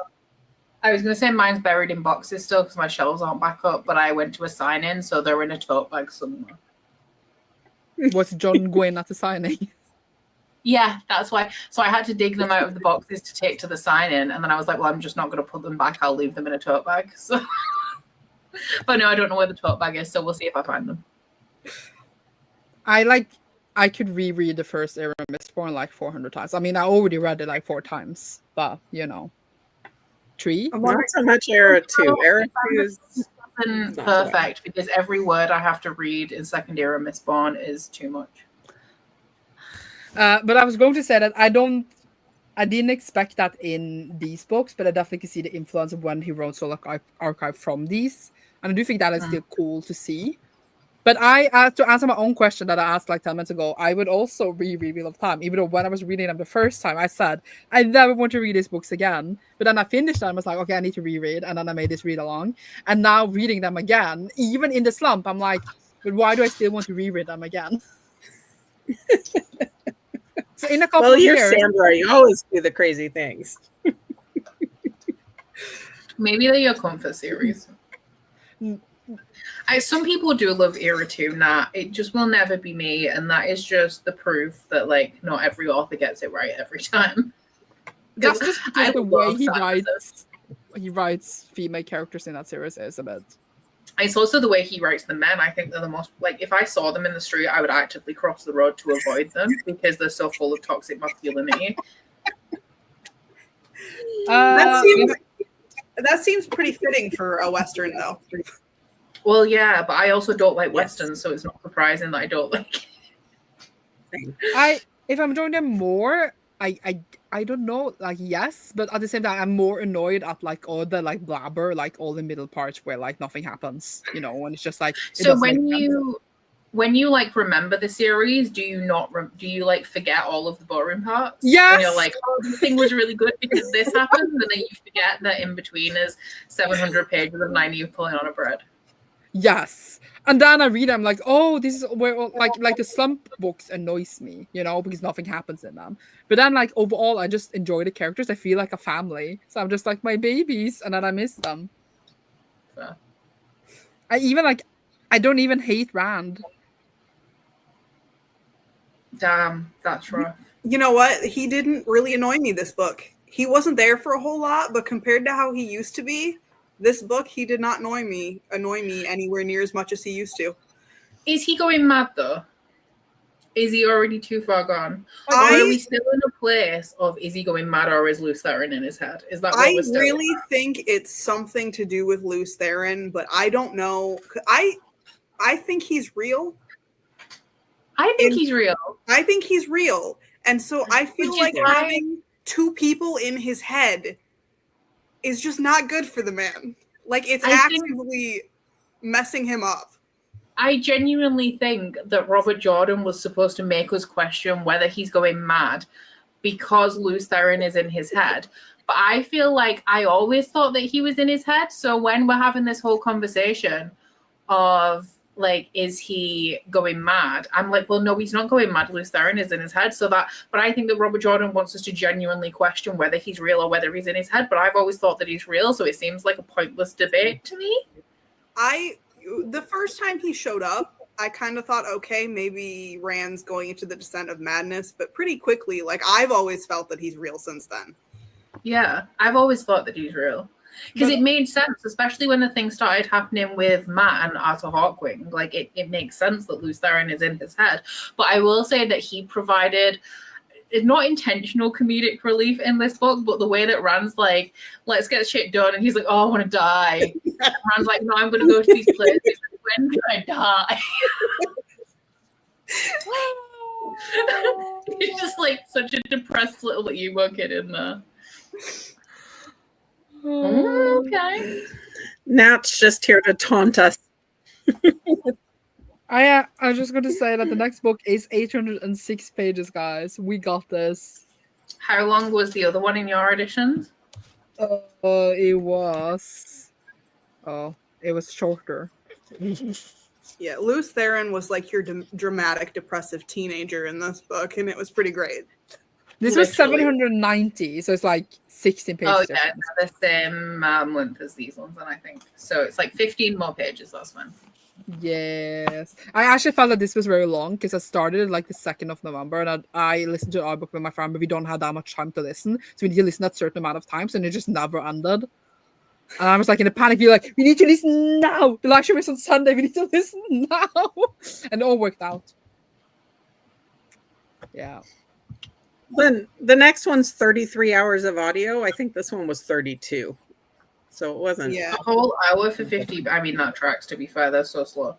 I was going to say mine's buried in boxes still because my shelves aren't back up, but I went to a sign-in, so they're in a tote bag somewhere. Was John Gwynn at the signing? Yeah, that's why. So I had to dig them out of the boxes to take to the sign-in, and then I was like, well, I'm just not going to put them back. I'll leave them in a tote bag. So, but no, I don't know where the tote bag is, so we'll see if I find them. I could reread the first era of Mistborn like 400 times. I mean, I already read it like 4 times, but you know, 3. Not so much era 2. Era 2 is perfect because every word I have to read in second era Mistborn is too much. But I was going to say that I didn't expect that in these books, but I definitely can see the influence of when he wrote Soul Archive from these, and I do think that is still cool to see. But to answer my own question that I asked like 10 minutes ago, I would also reread Wheel of Time, even though when I was reading them the first time, I said, I never want to read these books again. But then I finished them, I was like, okay, I need to reread, and then I made this read along. And now reading them again, even in the slump, I'm like, but why do I still want to reread them again? So in a couple of years... Well, you're Sandra, you always do the crazy things. Maybe they're your comfort series. Some people do love era 2. Nah, it just will never be me, and that is just the proof that like not every author gets it right every time. That's just because the way he writes female characters in that series is a bit. It's also the way he writes the men. I think they're the most like if I saw them in the street, I would actively cross the road to avoid them because they're so full of toxic masculinity. That seems pretty fitting for a Western, though. Well, yeah, but I also don't like Westerns, so it's not surprising that I don't like it. If I'm enjoying them more, I don't know, like yes, but at the same time, I'm more annoyed at like all the like blabber, like all the middle parts where like nothing happens, you know, and it's just like. So when you like remember the series, do you like forget all of the boring parts? Yes. And you're like, oh, this thing was really good because this happened, and then you forget that in between is 700 pages of Nynaeve pulling on a bread. Yes, and then I read, I'm like, oh, this is where like the slump books annoys me, you know, because nothing happens in them. But then like overall, I just enjoy the characters. I feel like a family, so I'm just like my babies, and then I miss them. So. I don't even hate Rand. Damn, that's rough. You know what? He didn't really annoy me this book. He wasn't there for a whole lot, but compared to how he used to be, this book, he did not annoy me anywhere near as much as he used to. Is he going mad though? Is he already too far gone? Or are we still in a place of is he going mad or is Lews Therin in his head? Is that what I we're still really think it's something to do with Lews Therin, but I don't know. I think he's real. I think he's real. I think he's real. And so I feel like having 2 people in his head is just not good for the man. Like, it's actively messing him up. I genuinely think that Robert Jordan was supposed to make us question whether he's going mad because Lews Therin is in his head. But I feel like I always thought that he was in his head. So when we're having this whole conversation of, like, is he going mad? I'm like, well, no, he's not going mad. Lews Therin is in his head. But I think that Robert Jordan wants us to genuinely question whether he's real or whether he's in his head. But I've always thought that he's real. So it seems like a pointless debate to me. The first time he showed up, I kind of thought, okay, maybe Rand's going into the descent of madness. But pretty quickly, like, I've always felt that he's real since then. Yeah, I've always thought that he's real. Because it made sense, especially when the thing started happening with Matt and Arthur Hawkwing. Like, it makes sense that Lews Therin is in his head. But I will say that he provided not intentional comedic relief in this book, but the way that Rand's like, let's get shit done. And he's like, oh, I want to die. Rand's like, no, I'm going to go to these places. When can I die? He's just like such a depressed little emo kid in there. Okay. Nat's just here to taunt us. I was just going to say that the next book is 806 pages, guys. We got this. How long was the other one in your editions? It was... Oh, it was shorter. Yeah, Luz Theron was like your dramatic, depressive teenager in this book, and it was pretty great. This was Literally. 790, so it's like 16 pages. Oh yeah, it's the same length as these ones, and I think so. It's like 15 more pages. That's one. Yes, I actually felt that this was very long because I started like the 2nd of November, and I listened to our book with my friend, but we don't have that much time to listen, so we need to listen at a certain amount of times, and it just never ended. And I was like in a panic, be like, we need to listen now. The live show is on Sunday. We need to listen now, and it all worked out. Yeah. Then the next one's 33 hours of audio. I think this one was 32. So it wasn't. Yeah. A whole hour for 50. I mean, that tracks, to be fair. They're so slow.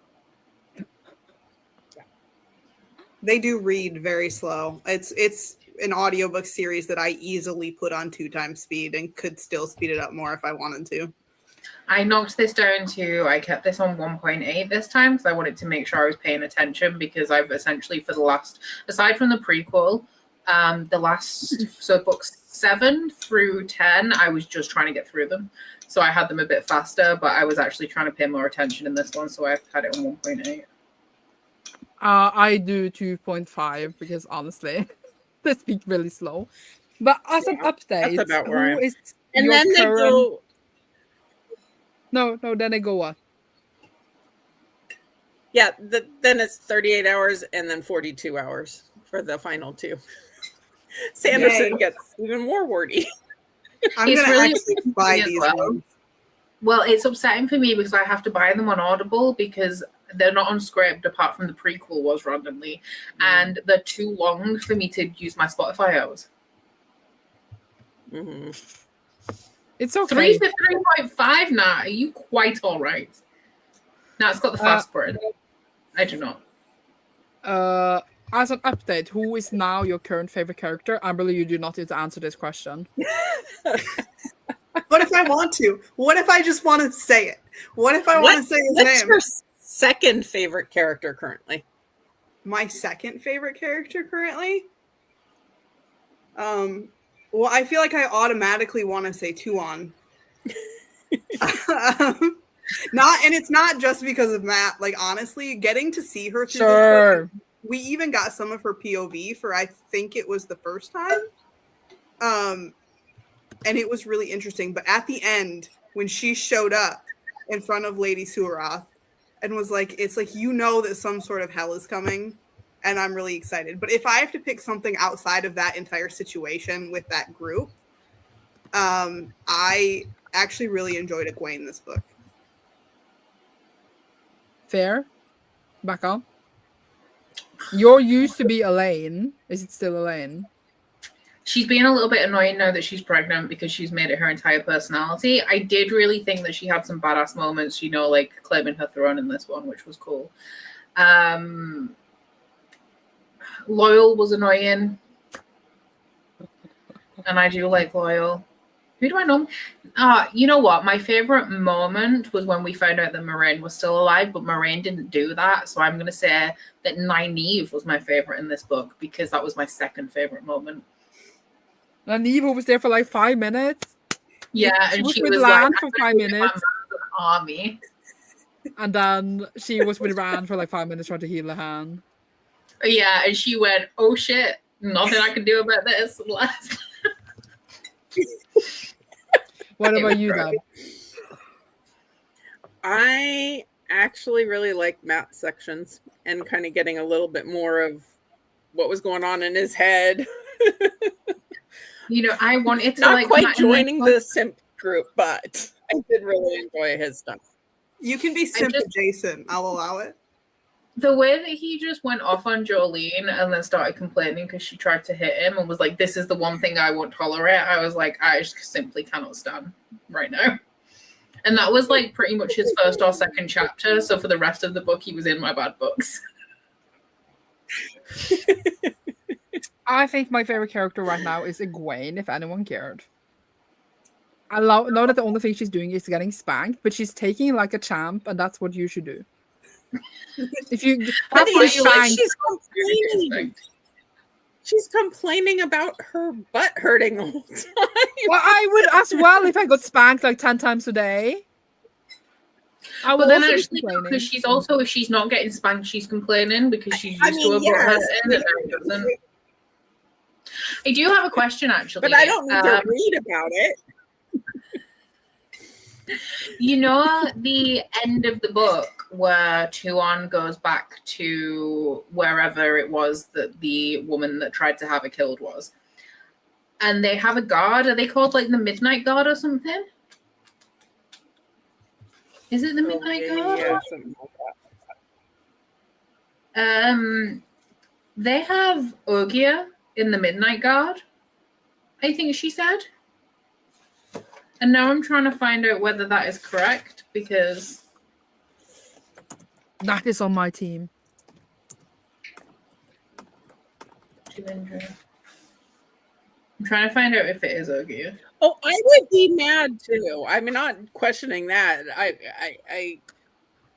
They do read very slow. It's an audiobook series that I easily put on 2x speed and could still speed it up more if I wanted to. I knocked this down to, I kept this on 1.8 this time because I wanted to make sure I was paying attention, because I've essentially for the last, aside from the prequel, the last, so books 7 through 10, I was just trying to get through them. So I had them a bit faster, but I was actually trying to pay more attention in this one, so I had it on 1.8. I do 2.5 because honestly, they speak really slow. But as an update, that's about where I am. who is And your then they current... go. No, then they go what? Yeah, then it's 38 hours and then 42 hours for the final 2. Sanderson gets even more wordy. I'm It's going to really actually buy as these well. ones. Well, it's upsetting for me because I have to buy them on Audible because they're not on script apart from the prequel was randomly. And they're too long for me to use my Spotify hours. Mm-hmm. It's okay. 3 to 3.5 now. Are you quite all right? Now it's got the fast burn. I do not. As an update, who is now your current favorite character? Amberly, you do not need to answer this question. What if I want to? What if I just want to say it? What if I want to say his What's name? your second favorite character currently? My second favorite character currently? Well, I feel like I automatically want to say Tuon. And it's not just because of Matt. Like, honestly, getting to see her through this book, we even got some of her POV for, I think it was the first time. And it was really interesting. But at the end, when she showed up in front of Lady Suroth and was like, it's like, you know that some sort of hell is coming. And I'm really excited. But if I have to pick something outside of that entire situation with that group, I actually really enjoyed Egwene this book. Fair. Back on. Your used to be Elaine. Is it still Elaine? She's being a little bit annoying now that she's pregnant because she's made it her entire personality. I did really think that she had some badass moments, you know, like claiming her throne in this one, which was cool. Loyal was annoying. And I do like Loyal. Who do I know? You know what? My favorite moment was when we found out that Moraine was still alive, but Moraine didn't do that. So I'm going to say that Nynaeve was my favorite in this book because that was my second favorite moment. Nynaeve was there for like 5 minutes. Yeah, and was she with was Lan like, for 5 minutes. Army. And then she was with Rand for like 5 minutes trying to heal the hand. Yeah, and she went, oh shit, nothing I can do about this. What about you, Deb? I actually really like Matt's sections and kind of getting a little bit more of what was going on in his head. You know, I wanted to not like quite joining the simp group, but I did really enjoy his stuff. You can be simp adjacent. I'll allow it. The way that he just went off on Jolene and then started complaining because she tried to hit him and was like, this is the one thing I won't tolerate. I was like, I just simply cannot stand right now. And that was like pretty much his first or second chapter. So for the rest of the book, he was in my bad books. I think my favorite character right now is Egwene, if anyone cared. I know that the only thing she's doing is getting spanked, but she's taking it like a champ, and that's what you should do. If you she's complaining. She's complaining about her butt hurting all the time. Well, I would as well if I got spanked like 10 times a day. I But will then also be actually, complaining. because she's also, if she's not getting spanked, she's complaining because she's I used to mean, her butt yes. hurting and now it doesn't. I do have a question, actually. But I don't need to read about it. You know, the end of the book where Tuon goes back to wherever it was that the woman that tried to have her killed was. And they have a guard. Are they called like the Midnight Guard or something? Is it the Midnight Guard? Yeah, something like that. They have Ogier in the Midnight Guard, I think she said. And now I'm trying to find out whether that is correct because That is on my team. I'm trying to find out if it is Ogier. Oh, I would be mad too. I'm not questioning that.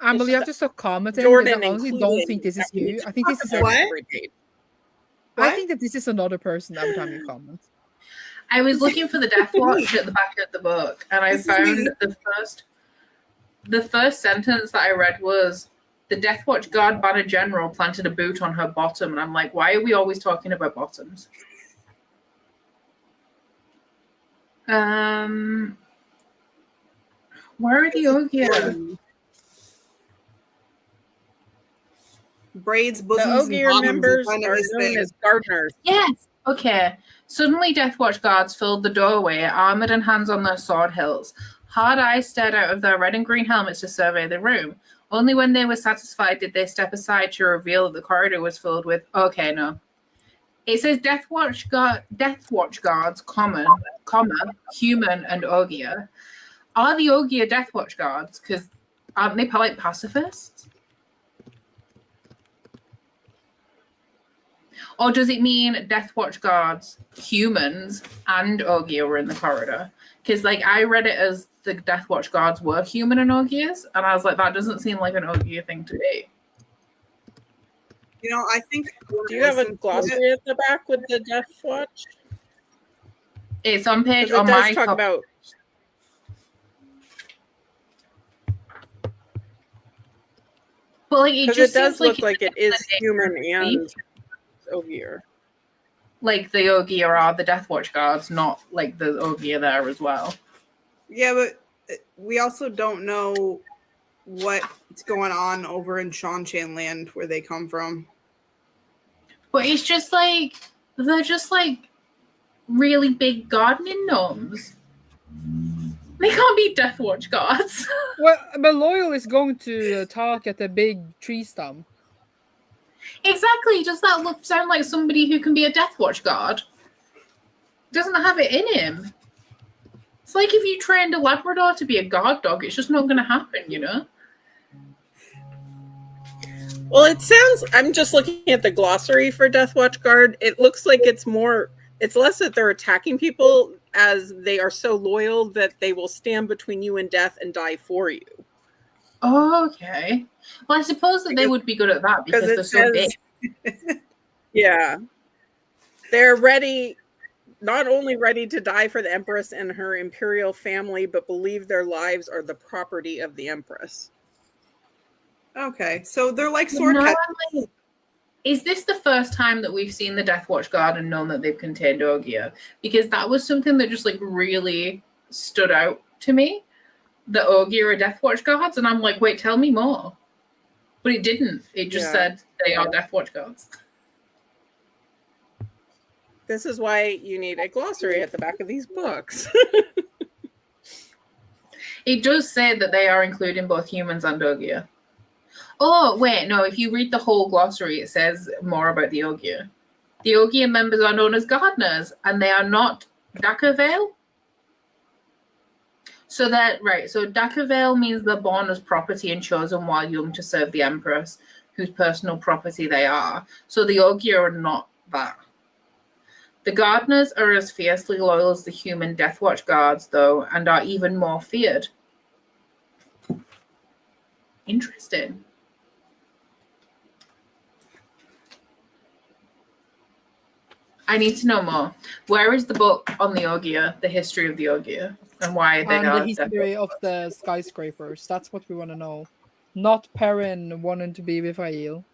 Emily, you have to stop commenting. Jordan I honestly don't think this is you. I think this is What? I think that this is another person every time you comment. I was looking for the Death Watch at the back of the book, and I found the first sentence that I read was, the Death Watch guard banner general planted a boot on her bottom. And I'm like, why are we always talking about bottoms? Where are the Ogier? Braids, The bosoms, and Ogier bottoms members kind of are his known thing. as gardeners. Yes. Okay. Suddenly, Death Watch guards filled the doorway, armored and hands on their sword hilts. Hard eyes stared out of their red and green helmets to survey the room. Only when they were satisfied did they step aside to reveal that the corridor was filled with. Okay, no. It says Death Watch guards, comma, human and Ogier. Are the Ogier Death Watch guards? Because aren't they like pacifists? Or does it mean Death Watch guards, humans, and Ogier were in the corridor? Because, like, I read it as the Death Watch guards were human and Ogiers, and I was like, that doesn't seem like an Ogier thing to do. You know, I think. Do you have a glossary at the back with the Death Watch? It's on page Because on it does my talk copy. about. But like, it Because just it does seems look like it is human and Ogier. Like the Ogier are the Death Watch guards, not like the Ogier there as well. Yeah, but we also don't know what's going on over in Shanshan land where they come from. But it's just like they're just like really big gardening gnomes. They can't be Death Watch guards. Well, but Loyal is going to talk at the big tree stump. Exactly. Does that sound like somebody who can be a Death Watch guard? Doesn't have it in him. It's like if you trained a Labrador to be a guard dog, it's just not going to happen, you know? Well, it sounds. I'm just looking at the glossary for Death Watch guard. It looks like it's less that they're attacking people as they are so loyal that they will stand between you and death and die for you. Oh, okay. Well, I suppose that they would be good at that because they're so big. Yeah. They're ready, not only ready to die for the Empress and her imperial family, but believe their lives are the property of the Empress. Okay, so they're like sword cats. Is this the first time that we've seen the Death Watch guard and known that they've contained Ogier? Because that was something that just like really stood out to me. The Ogier are Death Watch guards, and I'm like, wait, tell me more. But it didn't. It just said they are Death Watch guards. This is why you need a glossary at the back of these books. It does say that they are including both humans and Ogier. Oh, wait, no, if you read the whole glossary, it says more about the Ogier. The Ogier members are known as gardeners, and they are not Dakervale. So Dakervale means they're born as property and chosen while young to serve the Empress, whose personal property they are. So the Ogier are not that. The gardeners are as fiercely loyal as the human Death Watch guards, though, and are even more feared. Interesting. I need to know more. Where is the book on the Ogier, the history of the Ogier, and why they And the are history of the skyscrapers. That's what we want to know. Not Perrin wanting to be with Aiel.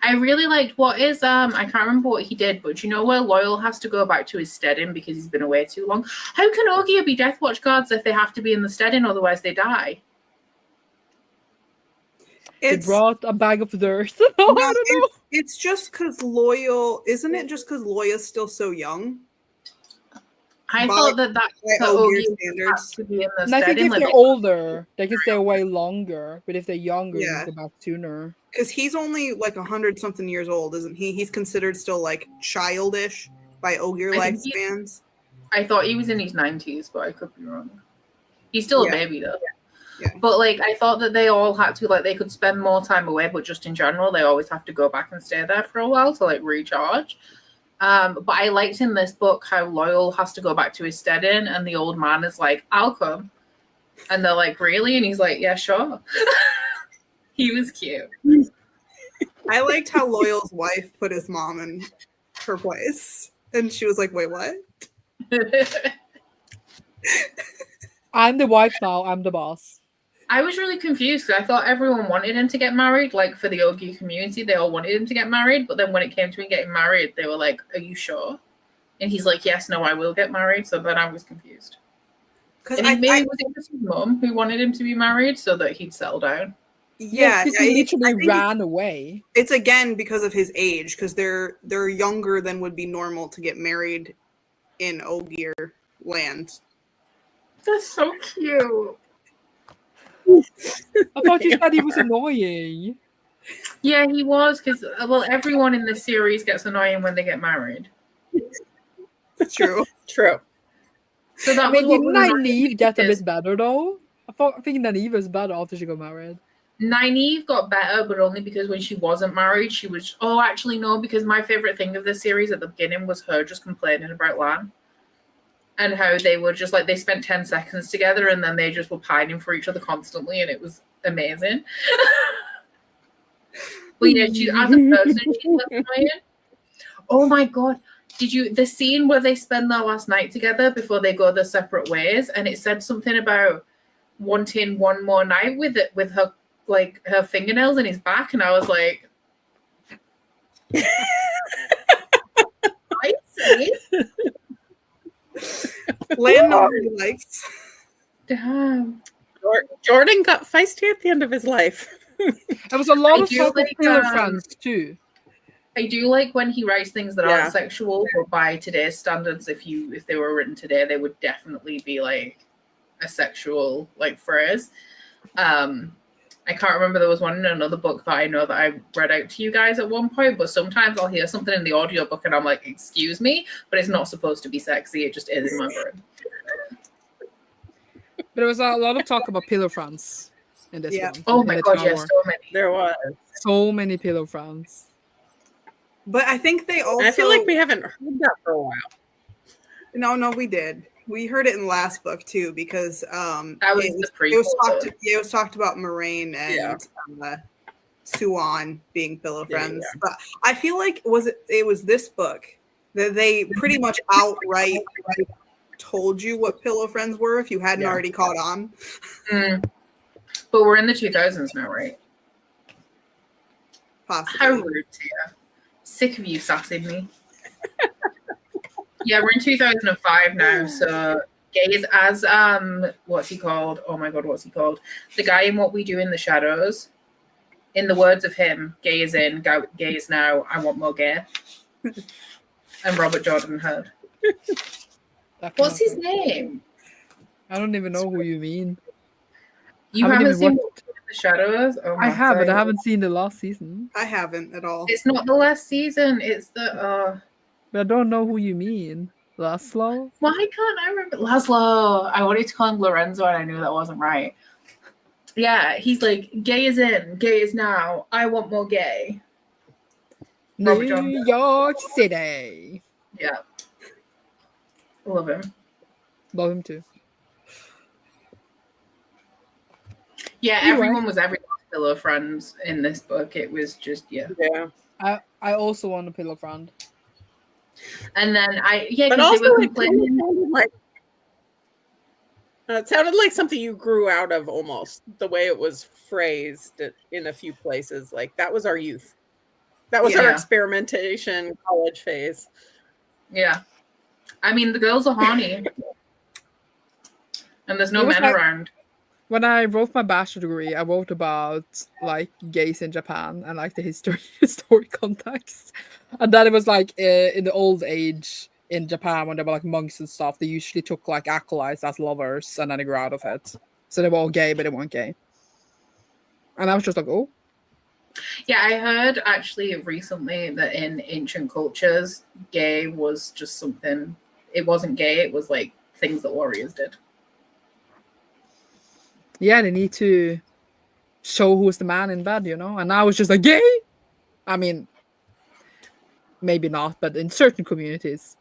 I really liked what is I can't remember what he did, but you know where Loyal has to go back to his steading because he's been away too long? How can Ogier be Death Watch guards if they have to be in the steading, otherwise they die? They brought a bag of dirt. I don't know. It's just because Loyal, isn't it just because Loya's still so young? I thought that Ogier Ogier standards. to be in the And I think steading. if Like, they're older, they can stay away longer. But if they're younger, Yeah. they can go back sooner. Because he's only like 100-something years old, isn't he? He's considered still like childish by Ogier I think lifespans. I thought he was in his 90s, but I could be wrong. He's still a Yeah. baby though. Yeah. But like I thought that they all had to, like, they could spend more time away, but just in general they always have to go back and stay there for a while to like recharge. But I liked in this book how Loyal has to go back to his steading and the old man is like, I'll come. And they're like, really? And he's like, yeah, sure. He was cute. I liked how Loyal's wife put his mom in her place. And she was like, wait, what? I'm the wife now. I'm the boss. I was really confused because I thought everyone wanted him to get married. Like for the Ogie community, they all wanted him to get married. But then when it came to him getting married, they were like, are you sure? And he's like, yes, no, I will get married. So then I was confused. Because maybe was it just his mum who wanted him to be married so that he'd settle down? Yeah, because he literally ran away. It's again because of his age, because they're younger than would be normal to get married in Ogier land. That's so cute. I thought you said he was annoying. Yeah, he was, because well, everyone in this series gets annoying when they get married. True. True. So that I mean, was didn't what Nynaeve get a bit better though? I think Nynaeve was better after she got married. Nynaeve got better, but only because when she wasn't married, she was. Oh, actually, no, because my favorite thing of this series at the beginning was her just complaining about Lan. And how they were just like, they spent 10 seconds together and then they just were pining for each other constantly, and it was amazing. But yeah, she, as a person, she's less annoying. Oh my god. Did you, the scene where they spend their last night together before they go their separate ways, and it said something about wanting one more night with it, with her, like her fingernails in his back, and I was like, I see. Lan nobody likes. Damn. Jordan got feisty at the end of his life. There was a lot I of do talk of like, pillar friends too. I do like when he writes things that Yeah. aren't sexual, but by today's standards, if they were written today, they would definitely be like a sexual like phrase. I can't remember, there was one in another book that I know that I read out to you guys at one point, but sometimes I'll hear something in the audiobook and I'm like, excuse me, but it's not supposed to be sexy, it just is in my brain. But there was a lot of talk about pillar friends in this Yeah. one. Oh in my the god, tower. yes, so many. There was. So many pillar friends. But I think they also. I feel like we haven't heard that for a while. No, we did. We heard it in the last book too, because That was the prequel. it was talked about Moraine and Suan being pillow friends. Yeah. But I feel like it was this book that they pretty much outright told you what pillow friends were if you hadn't already caught on. But we're in the 2000s now, right? Possibly. How rude to you. Sick of you sassing me. Yeah, we're in 2005 now, so Gaze as what's he called? Oh my god, what's he called? The guy in What We Do in the Shadows. In the words of him, gay is in, gay is now, I want more gay. And Robert Jordan Heard. What's his name? I don't even know who you mean. You haven't seen What We Do in the Shadows? Oh, I have, but I haven't seen the last season. I haven't at all. It's not the last season, it's the But I don't know who you mean. Laszlo? why can't I remember? Laszlo. I wanted to call him Lorenzo and I knew that wasn't right. Yeah, he's like, gay is in, gay is now, I want more gay. Robert Jordan. New York City. Yeah. Love him. Love him too. Yeah, Anyway. everyone was everyone's pillow friends in this book. It was just, yeah. Yeah. I also want a pillow friend. And then But because also, they were it kind of complaining. sounded like it sounded like something you grew out of, almost the way it was phrased in a few places. Like that was our youth. That was our Yeah. experimentation college phase. Yeah. I mean, the girls are horny. And there's no It was men like- around. When I wrote my bachelor degree, I wrote about like gays in Japan and like the history context, and then it was like in the old age in Japan when they were like monks and stuff, they usually took like acolytes as lovers, and then they grew out of it. So they were all gay, but they weren't gay. And I was just like, oh, Yeah, I heard actually recently that in ancient cultures, gay was just something. It wasn't gay. It was like things that warriors did. yeah, they need to show who's the man in bed, you know. And I was just like, gay. I mean, maybe not, but in certain communities.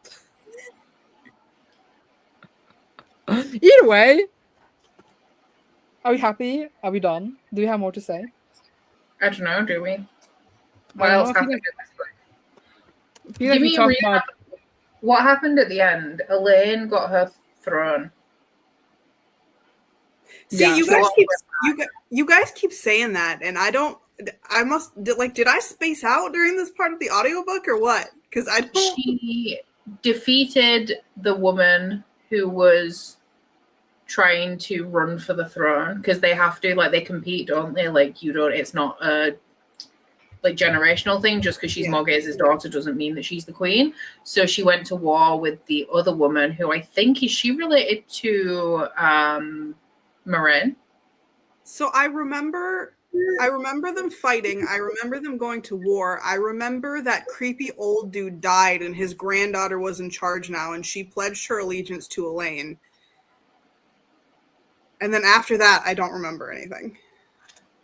Either way, are we happy? Are we done? Do we have more to say? I don't know, do we? What I don't else know, happened in this book? I feel like Give we me a talked recap. about What happened at the end? Elaine got her throne. See, Yeah, you guys keep saying that, and did I space out during this part of the audiobook or what? Because I don't. She defeated the woman who was trying to run for the throne, because they have to, like, they compete, don't they? Like, it's not a like generational thing. Just because she's Morghez's daughter doesn't mean that she's the queen. So she went to war with the other woman, who I think is she related to Moraine. So I remember them fighting. I remember them going to war. I remember that creepy old dude died and his granddaughter was in charge now, and she pledged her allegiance to Elaine. And then after that, I don't remember anything.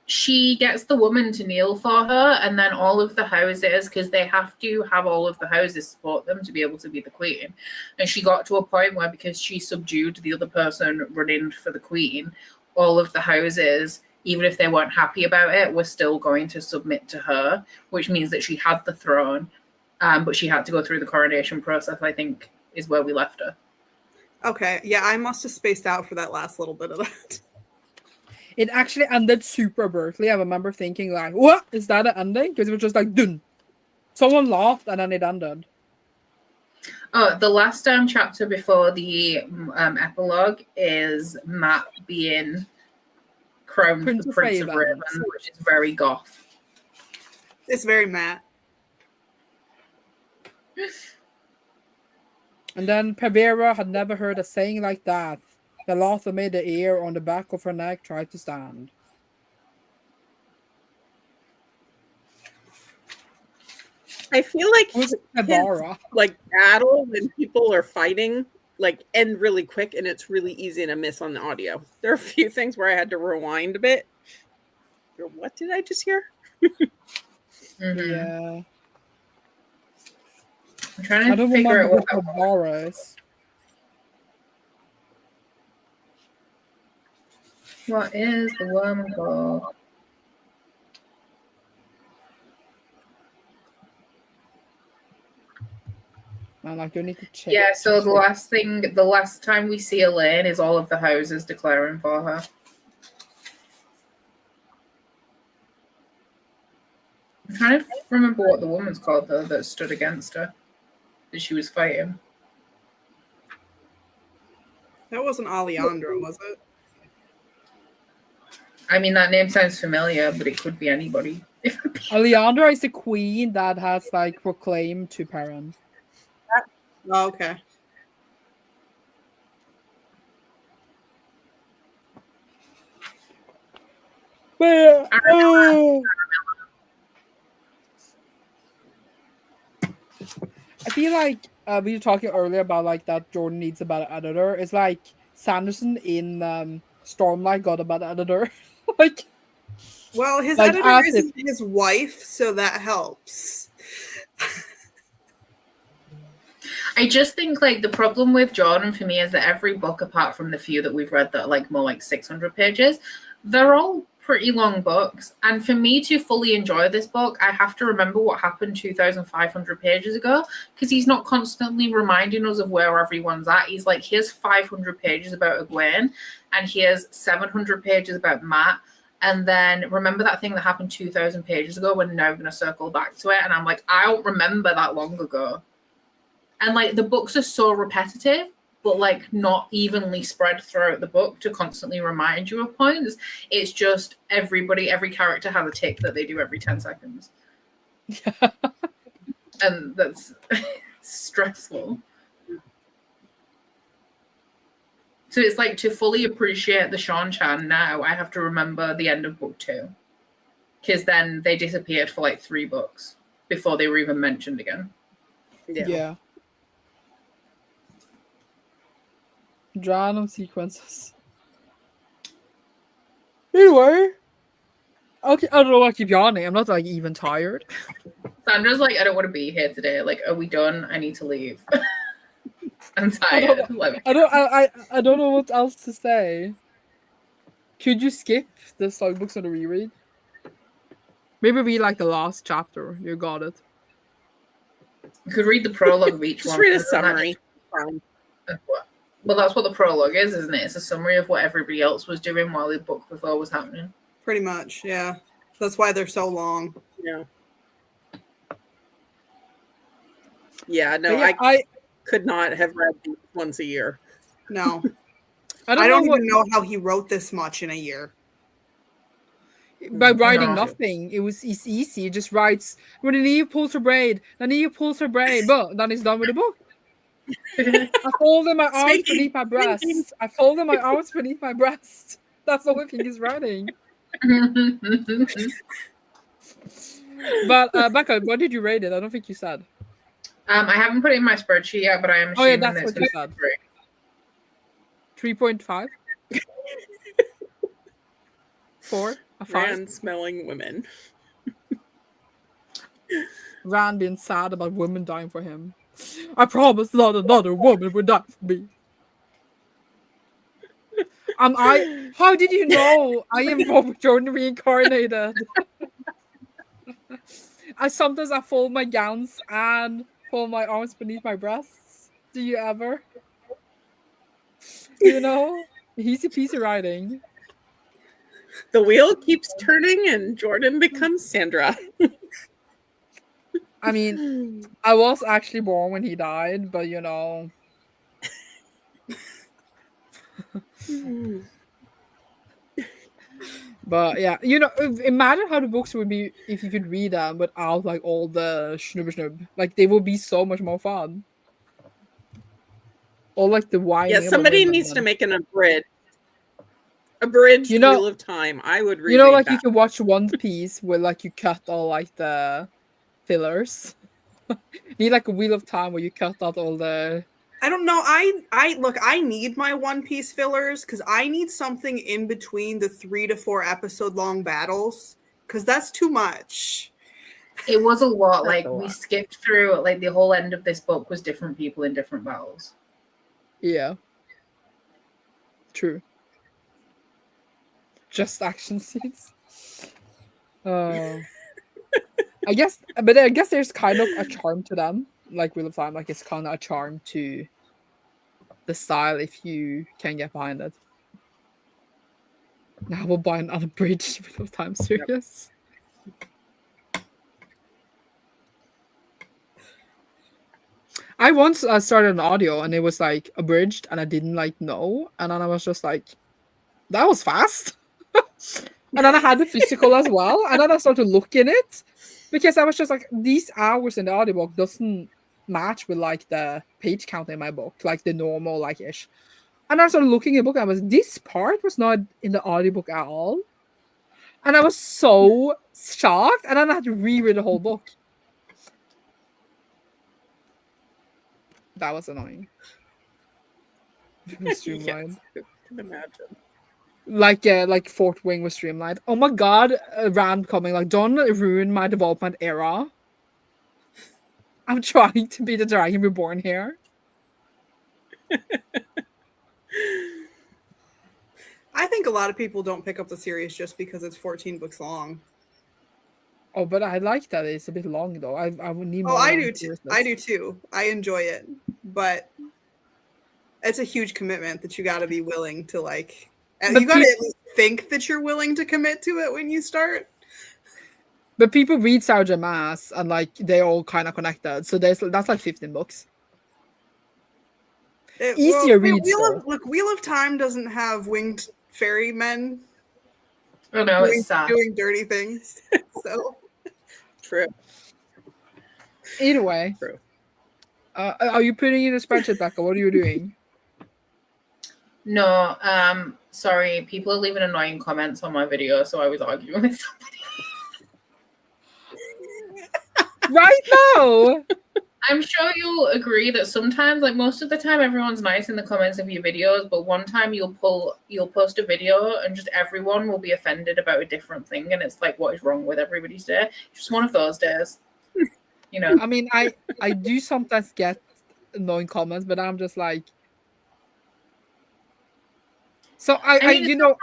She gets the woman to kneel for her, and then all of the houses, because they have to have all of the houses support them to be able to be the queen. And she got to a point where, because she subdued the other person running for the queen, all of the houses, even if they weren't happy about it, were still going to submit to her, which means that she had the throne, but she had to go through the coronation process, I think, is where we left her. Okay, yeah, I must have spaced out for that last little bit of that. it actually ended super abruptly. I remember thinking like, what? Is that an ending? Because it was just like, dun. Someone laughed and then it ended. Oh, the last chapter before the epilogue is Matt being crowned the Prince of Raven, which is very goth. It's very Matt. And then Pavera had never heard a saying like that. The laughter made the ear on the back of her neck try to stand. I feel like Pavera. Like battle when people are fighting, like end really quick, and it's really easy to miss on the audio. There are a few things where I had to rewind a bit. What did I just hear? Yeah. I'm trying to figure out what Pavera is. What is the woman called? And like you need to check. Yeah, so the last time we see Elaine is all of the houses declaring for her. I'm trying to remember what the woman's called though that stood against her, that she was fighting. That wasn't Alejandro, was it? I mean, that name sounds familiar, but it could be anybody. Alejandra is the queen that has like proclaimed to Perrin. Oh, okay. But, I feel like we were talking earlier about like that Jordan needs a better editor. It's like Sanderson in Stormlight got a better editor. like, well, his like, editor isn't his wife, so that helps. I just think like the problem with Jordan for me is that every book, apart from the few that we've read that are like more like 600 pages, they're all pretty long books. And for me to fully enjoy this book, I have to remember what happened 2,500 pages ago, because he's not constantly reminding us of where everyone's at. He's like, here's 500 pages about Egwene, and here's 700 pages about Matt. And then remember that thing that happened 2,000 pages ago, we're now going to circle back to it. And I'm like, I don't remember that long ago. And like the books are so repetitive, but like not evenly spread throughout the book to constantly remind you of points. It's just every character has a tick that they do every 10 seconds. Yeah. And that's stressful. So it's like, to fully appreciate the Sean-chan now, I have to remember the end of book 2. Because then they disappeared for like 3 books before they were even mentioned again. Yeah. Random sequences. Anyway. Okay, I don't know why I keep yawning. I'm not like even tired. So I'm just like, I don't want to be here today. Like, are we done? I need to leave. I'm tired. I don't know what else to say. Could you skip the books on the reread? Maybe read like the last chapter. You got it. You could read the prologue of each Just one. read a summary. Well, that's what the prologue is, isn't it? It's a summary of what everybody else was doing while the book before was happening. Pretty much, yeah. That's why they're so long. Yeah. Yeah, no, Yeah, I could not have read these once a year. No. I I don't don't even know know how he wrote this much in a year. by writing No. nothing. It's easy. He just writes when Neve pulls her braid, then Neve pulls her braid, but then he's done with the book. I folded my arms beneath my breast. I folded my arms beneath my breast. That's the only thing he's writing. But Becca, what did you rate it? I don't think you said. I haven't put it in my spreadsheet yet, but I am Oh yeah, assuming that's it's what you said. 3.5. 4. A 5. Man smelling women. Rand being sad about women dying for him. I promise not another woman would die for me. How did you know I am Robert Jordan reincarnated? Sometimes I fold my gowns and fold my arms beneath my breasts. Do you ever? You know? He's a piece of writing. The wheel keeps turning and Jordan becomes Sandra. I mean, I was actually born when he died, but you know. But yeah, you know, imagine how the books would be if you could read them without like all the schnub. Like they would be so much more fun. Or like the whining. Yeah, somebody needs to make an abridged Wheel of Time. I would read. You know, like that. You can watch One Piece where like you cut all like the fillers. Need like a Wheel of Time where you cut out all the. I don't know. I need my One Piece fillers because I need something in between the 3 to 4 episode long battles because that's too much. It was a lot. Like we skipped through like the whole end of this book was different people in different battles. Yeah. True. Just action scenes. I guess there's kind of a charm to them. Like Wheel of Time, like it's kind of a charm to the style if you can get behind it. Now we'll buy an unabridged Wheel of Time series. I once started an audio and it was like abridged and I didn't like know, and then I was just like, that was fast. And then I had the physical as well, and then I started looking it because I was just like, these hours in the audiobook doesn't match with like the page count in my book, like the normal like ish. And I started looking at the book and this part was not in the audiobook at all. And I was so shocked, and then I had to reread the whole book. That was annoying. Streamlined. Yes, I can imagine. Like Fort Wing was streamlined. Oh my god, Rand coming, like, don't ruin my development era. I'm trying to be the Dragon Reborn here. I think a lot of people don't pick up the series just because it's 14 books long. Oh, but I like that it's a bit long though. I would need more. I do too. I do too. I enjoy it, but it's a huge commitment that you got to be willing to like. You got to at least think that you're willing to commit to it when you start. But people read Sarah Maas and like they all kind of connected, so that's like 15 books. Easier reads. Wheel of Time doesn't have winged fairy men. Oh no, it's sad. Doing dirty things. So True. Either way. True. Are you putting in a spreadsheet, Becca? What are you doing? No, sorry. People are leaving annoying comments on my video, so I was arguing with somebody. Right now! I'm sure you'll agree that sometimes, like most of the time, everyone's nice in the comments of your videos, but one time you'll post a video and just everyone will be offended about a different thing, and it's like, what is wrong with everybody's day? It's just one of those days, you know. I mean, I do sometimes get annoying comments, but I'm just like, so I mean, you know,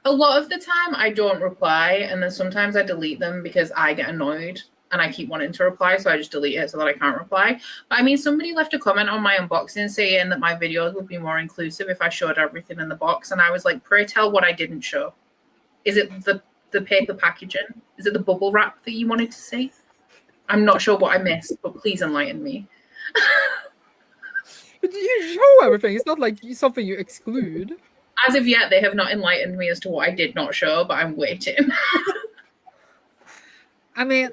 a lot of the time I don't reply, and then sometimes I delete them because I get annoyed. And I keep wanting to reply, so I just delete it so that I can't reply. But I mean, somebody left a comment on my unboxing saying that my videos would be more inclusive if I showed everything in the box. And I was like, pray tell what I didn't show. Is it the paper packaging? Is it the bubble wrap that you wanted to see? I'm not sure what I missed, but please enlighten me. But you show everything. It's not like something you exclude. As of yet, they have not enlightened me as to what I did not show, but I'm waiting. I mean,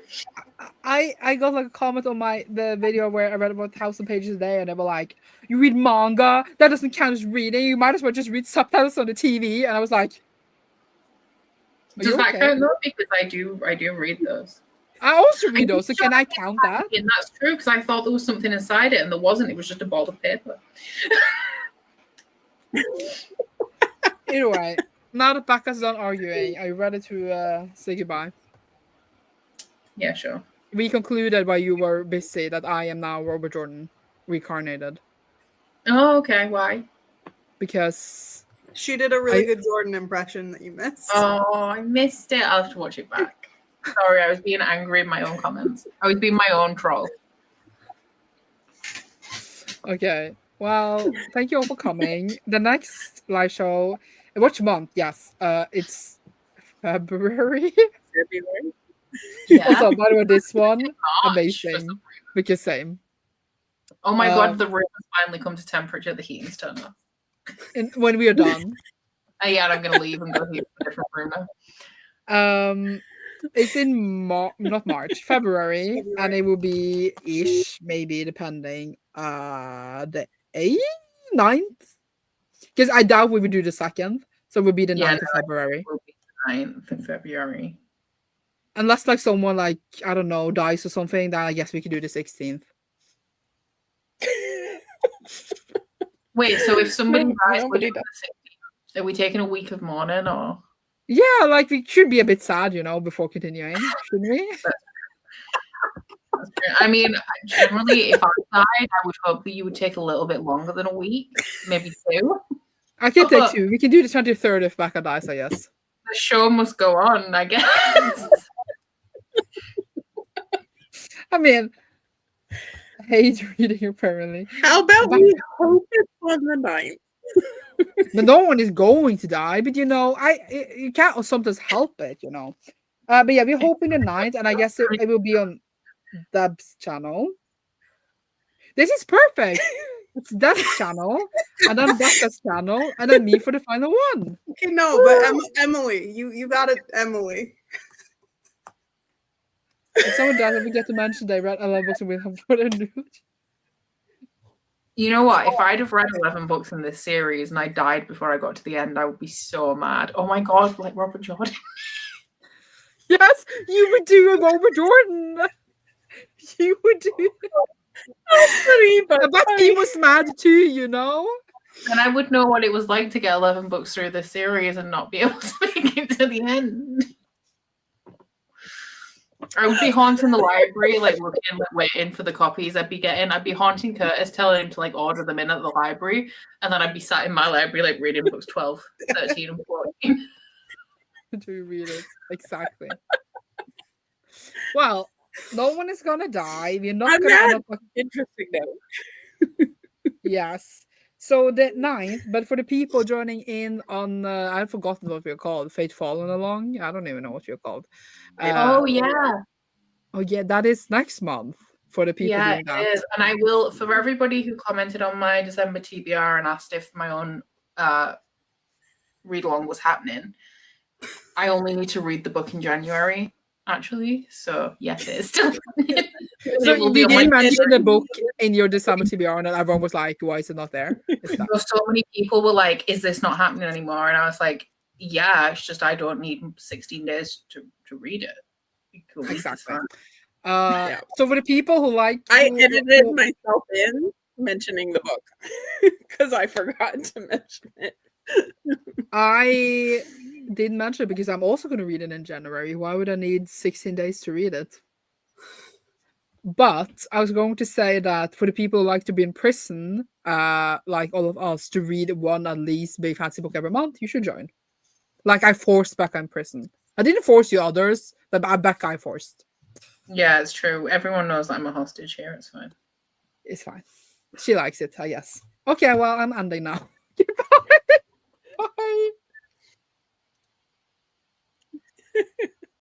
I got like a comment on the video where I read about 1,000 pages a day, and they were like, "You read manga? That doesn't count as reading. You might as well just read subtitles on the TV." And I was like, "Does that count though? Because I do read those. I also read those. So can I count that?" And that's true because I thought there was something inside it, and there wasn't. It was just a ball of paper. Anyway, now that Becca's done arguing, are you ready to say goodbye? Yeah, sure. We concluded while you were busy that I am now Robert Jordan, reincarnated. Oh, okay. Why? Because she did a really good Jordan impression that you missed. Oh, I missed it. I'll have to watch it back. Sorry, I was being angry in my own comments. I was being my own troll. Okay. Well, thank you all for coming. The next live show, which month? Yes, it's February. February. Yeah. So, by the way, this one, amazing. Because same. Oh my god, the room has finally come to temperature. The heating's turned off. And when we are done. Yeah, I'm going to leave and go to a different room now. It's in not March, February, and it will be ish, maybe depending, the 8th, 9th? Because I doubt we would do the 2nd, so it would be the 9th of February. It will be the 9th of February. Unless like someone like, I don't know, dies or something, then I guess we could do the 16th. Wait, so if somebody dies, are we taking a week of mourning or? Yeah, like we should be a bit sad, you know, before continuing, shouldn't we? I mean, generally, if I died, I would hope that you would take a little bit longer than a week, maybe 2. I can take 2. We can do the 23rd if Becca dies, I guess. The show must go on, I guess. I mean, I hate reading apparently. How about we hope it's on the 9th? But no one is going to die, but you know, you can't sometimes help it, you know. But yeah, we're hoping the 9th, and I guess it will be on Deb's channel. This is perfect. It's Deb's channel, and then Becca's channel, and then me for the final one. Okay, no, but Emily, you got it, Emily. If someone does, if we get to mention they read 11 books and we have put a new. You know what? If I'd have read 11 books in this series and I died before I got to the end, I would be so mad. Oh my god, like Robert Jordan. Yes, you would do a Robert Jordan. You would do. I bet he was mad too, you know. And I would know what it was like to get 11 books through this series and not be able to make it to the end. I would be haunting the library, like looking, like waiting for the copies I'd be getting. I'd be haunting Curtis, telling him to like order them in at the library, and then I'd be sat in my library like reading books 12, 13, and 14. To read it exactly. Well, no one is gonna die. We're not I'm gonna end mad. up. Interesting though. Yes. So the 9th, but for the people joining in on, I've forgotten what we're called. Fate Fallen Along. I don't even know what you're called. Oh yeah, Oh yeah, that is next month for the people yeah, doing it that. is. And I will, for everybody who commented on my December TBR and asked if my own read along was happening, I only need to read the book in January, actually. So yes, it is still happening. So It will you be on my did mention the book in your December TBR, and everyone was like, "Why is it not there?" It's that. So many people were like, "Is this not happening anymore?" And I was like, "Yeah, it's just I don't need 16 days to read it." Cool, Exactly. Yeah. So for the people who like, I who- edited who- myself in mentioning the book because I forgot to mention it. I didn't mention it because I'm also going to read it in January. Why would I need 16 days to read it? But I was going to say that for the people who like to be in prison, like all of us, to read one at least big fancy book every month, you should join. Like I forced Becca in prison. I didn't force you others, but Becca I forced. Yeah, it's true. Everyone knows I'm a hostage here. It's fine. It's fine. She likes it, I guess. Okay, well, I'm ending now. Goodbye. Bye.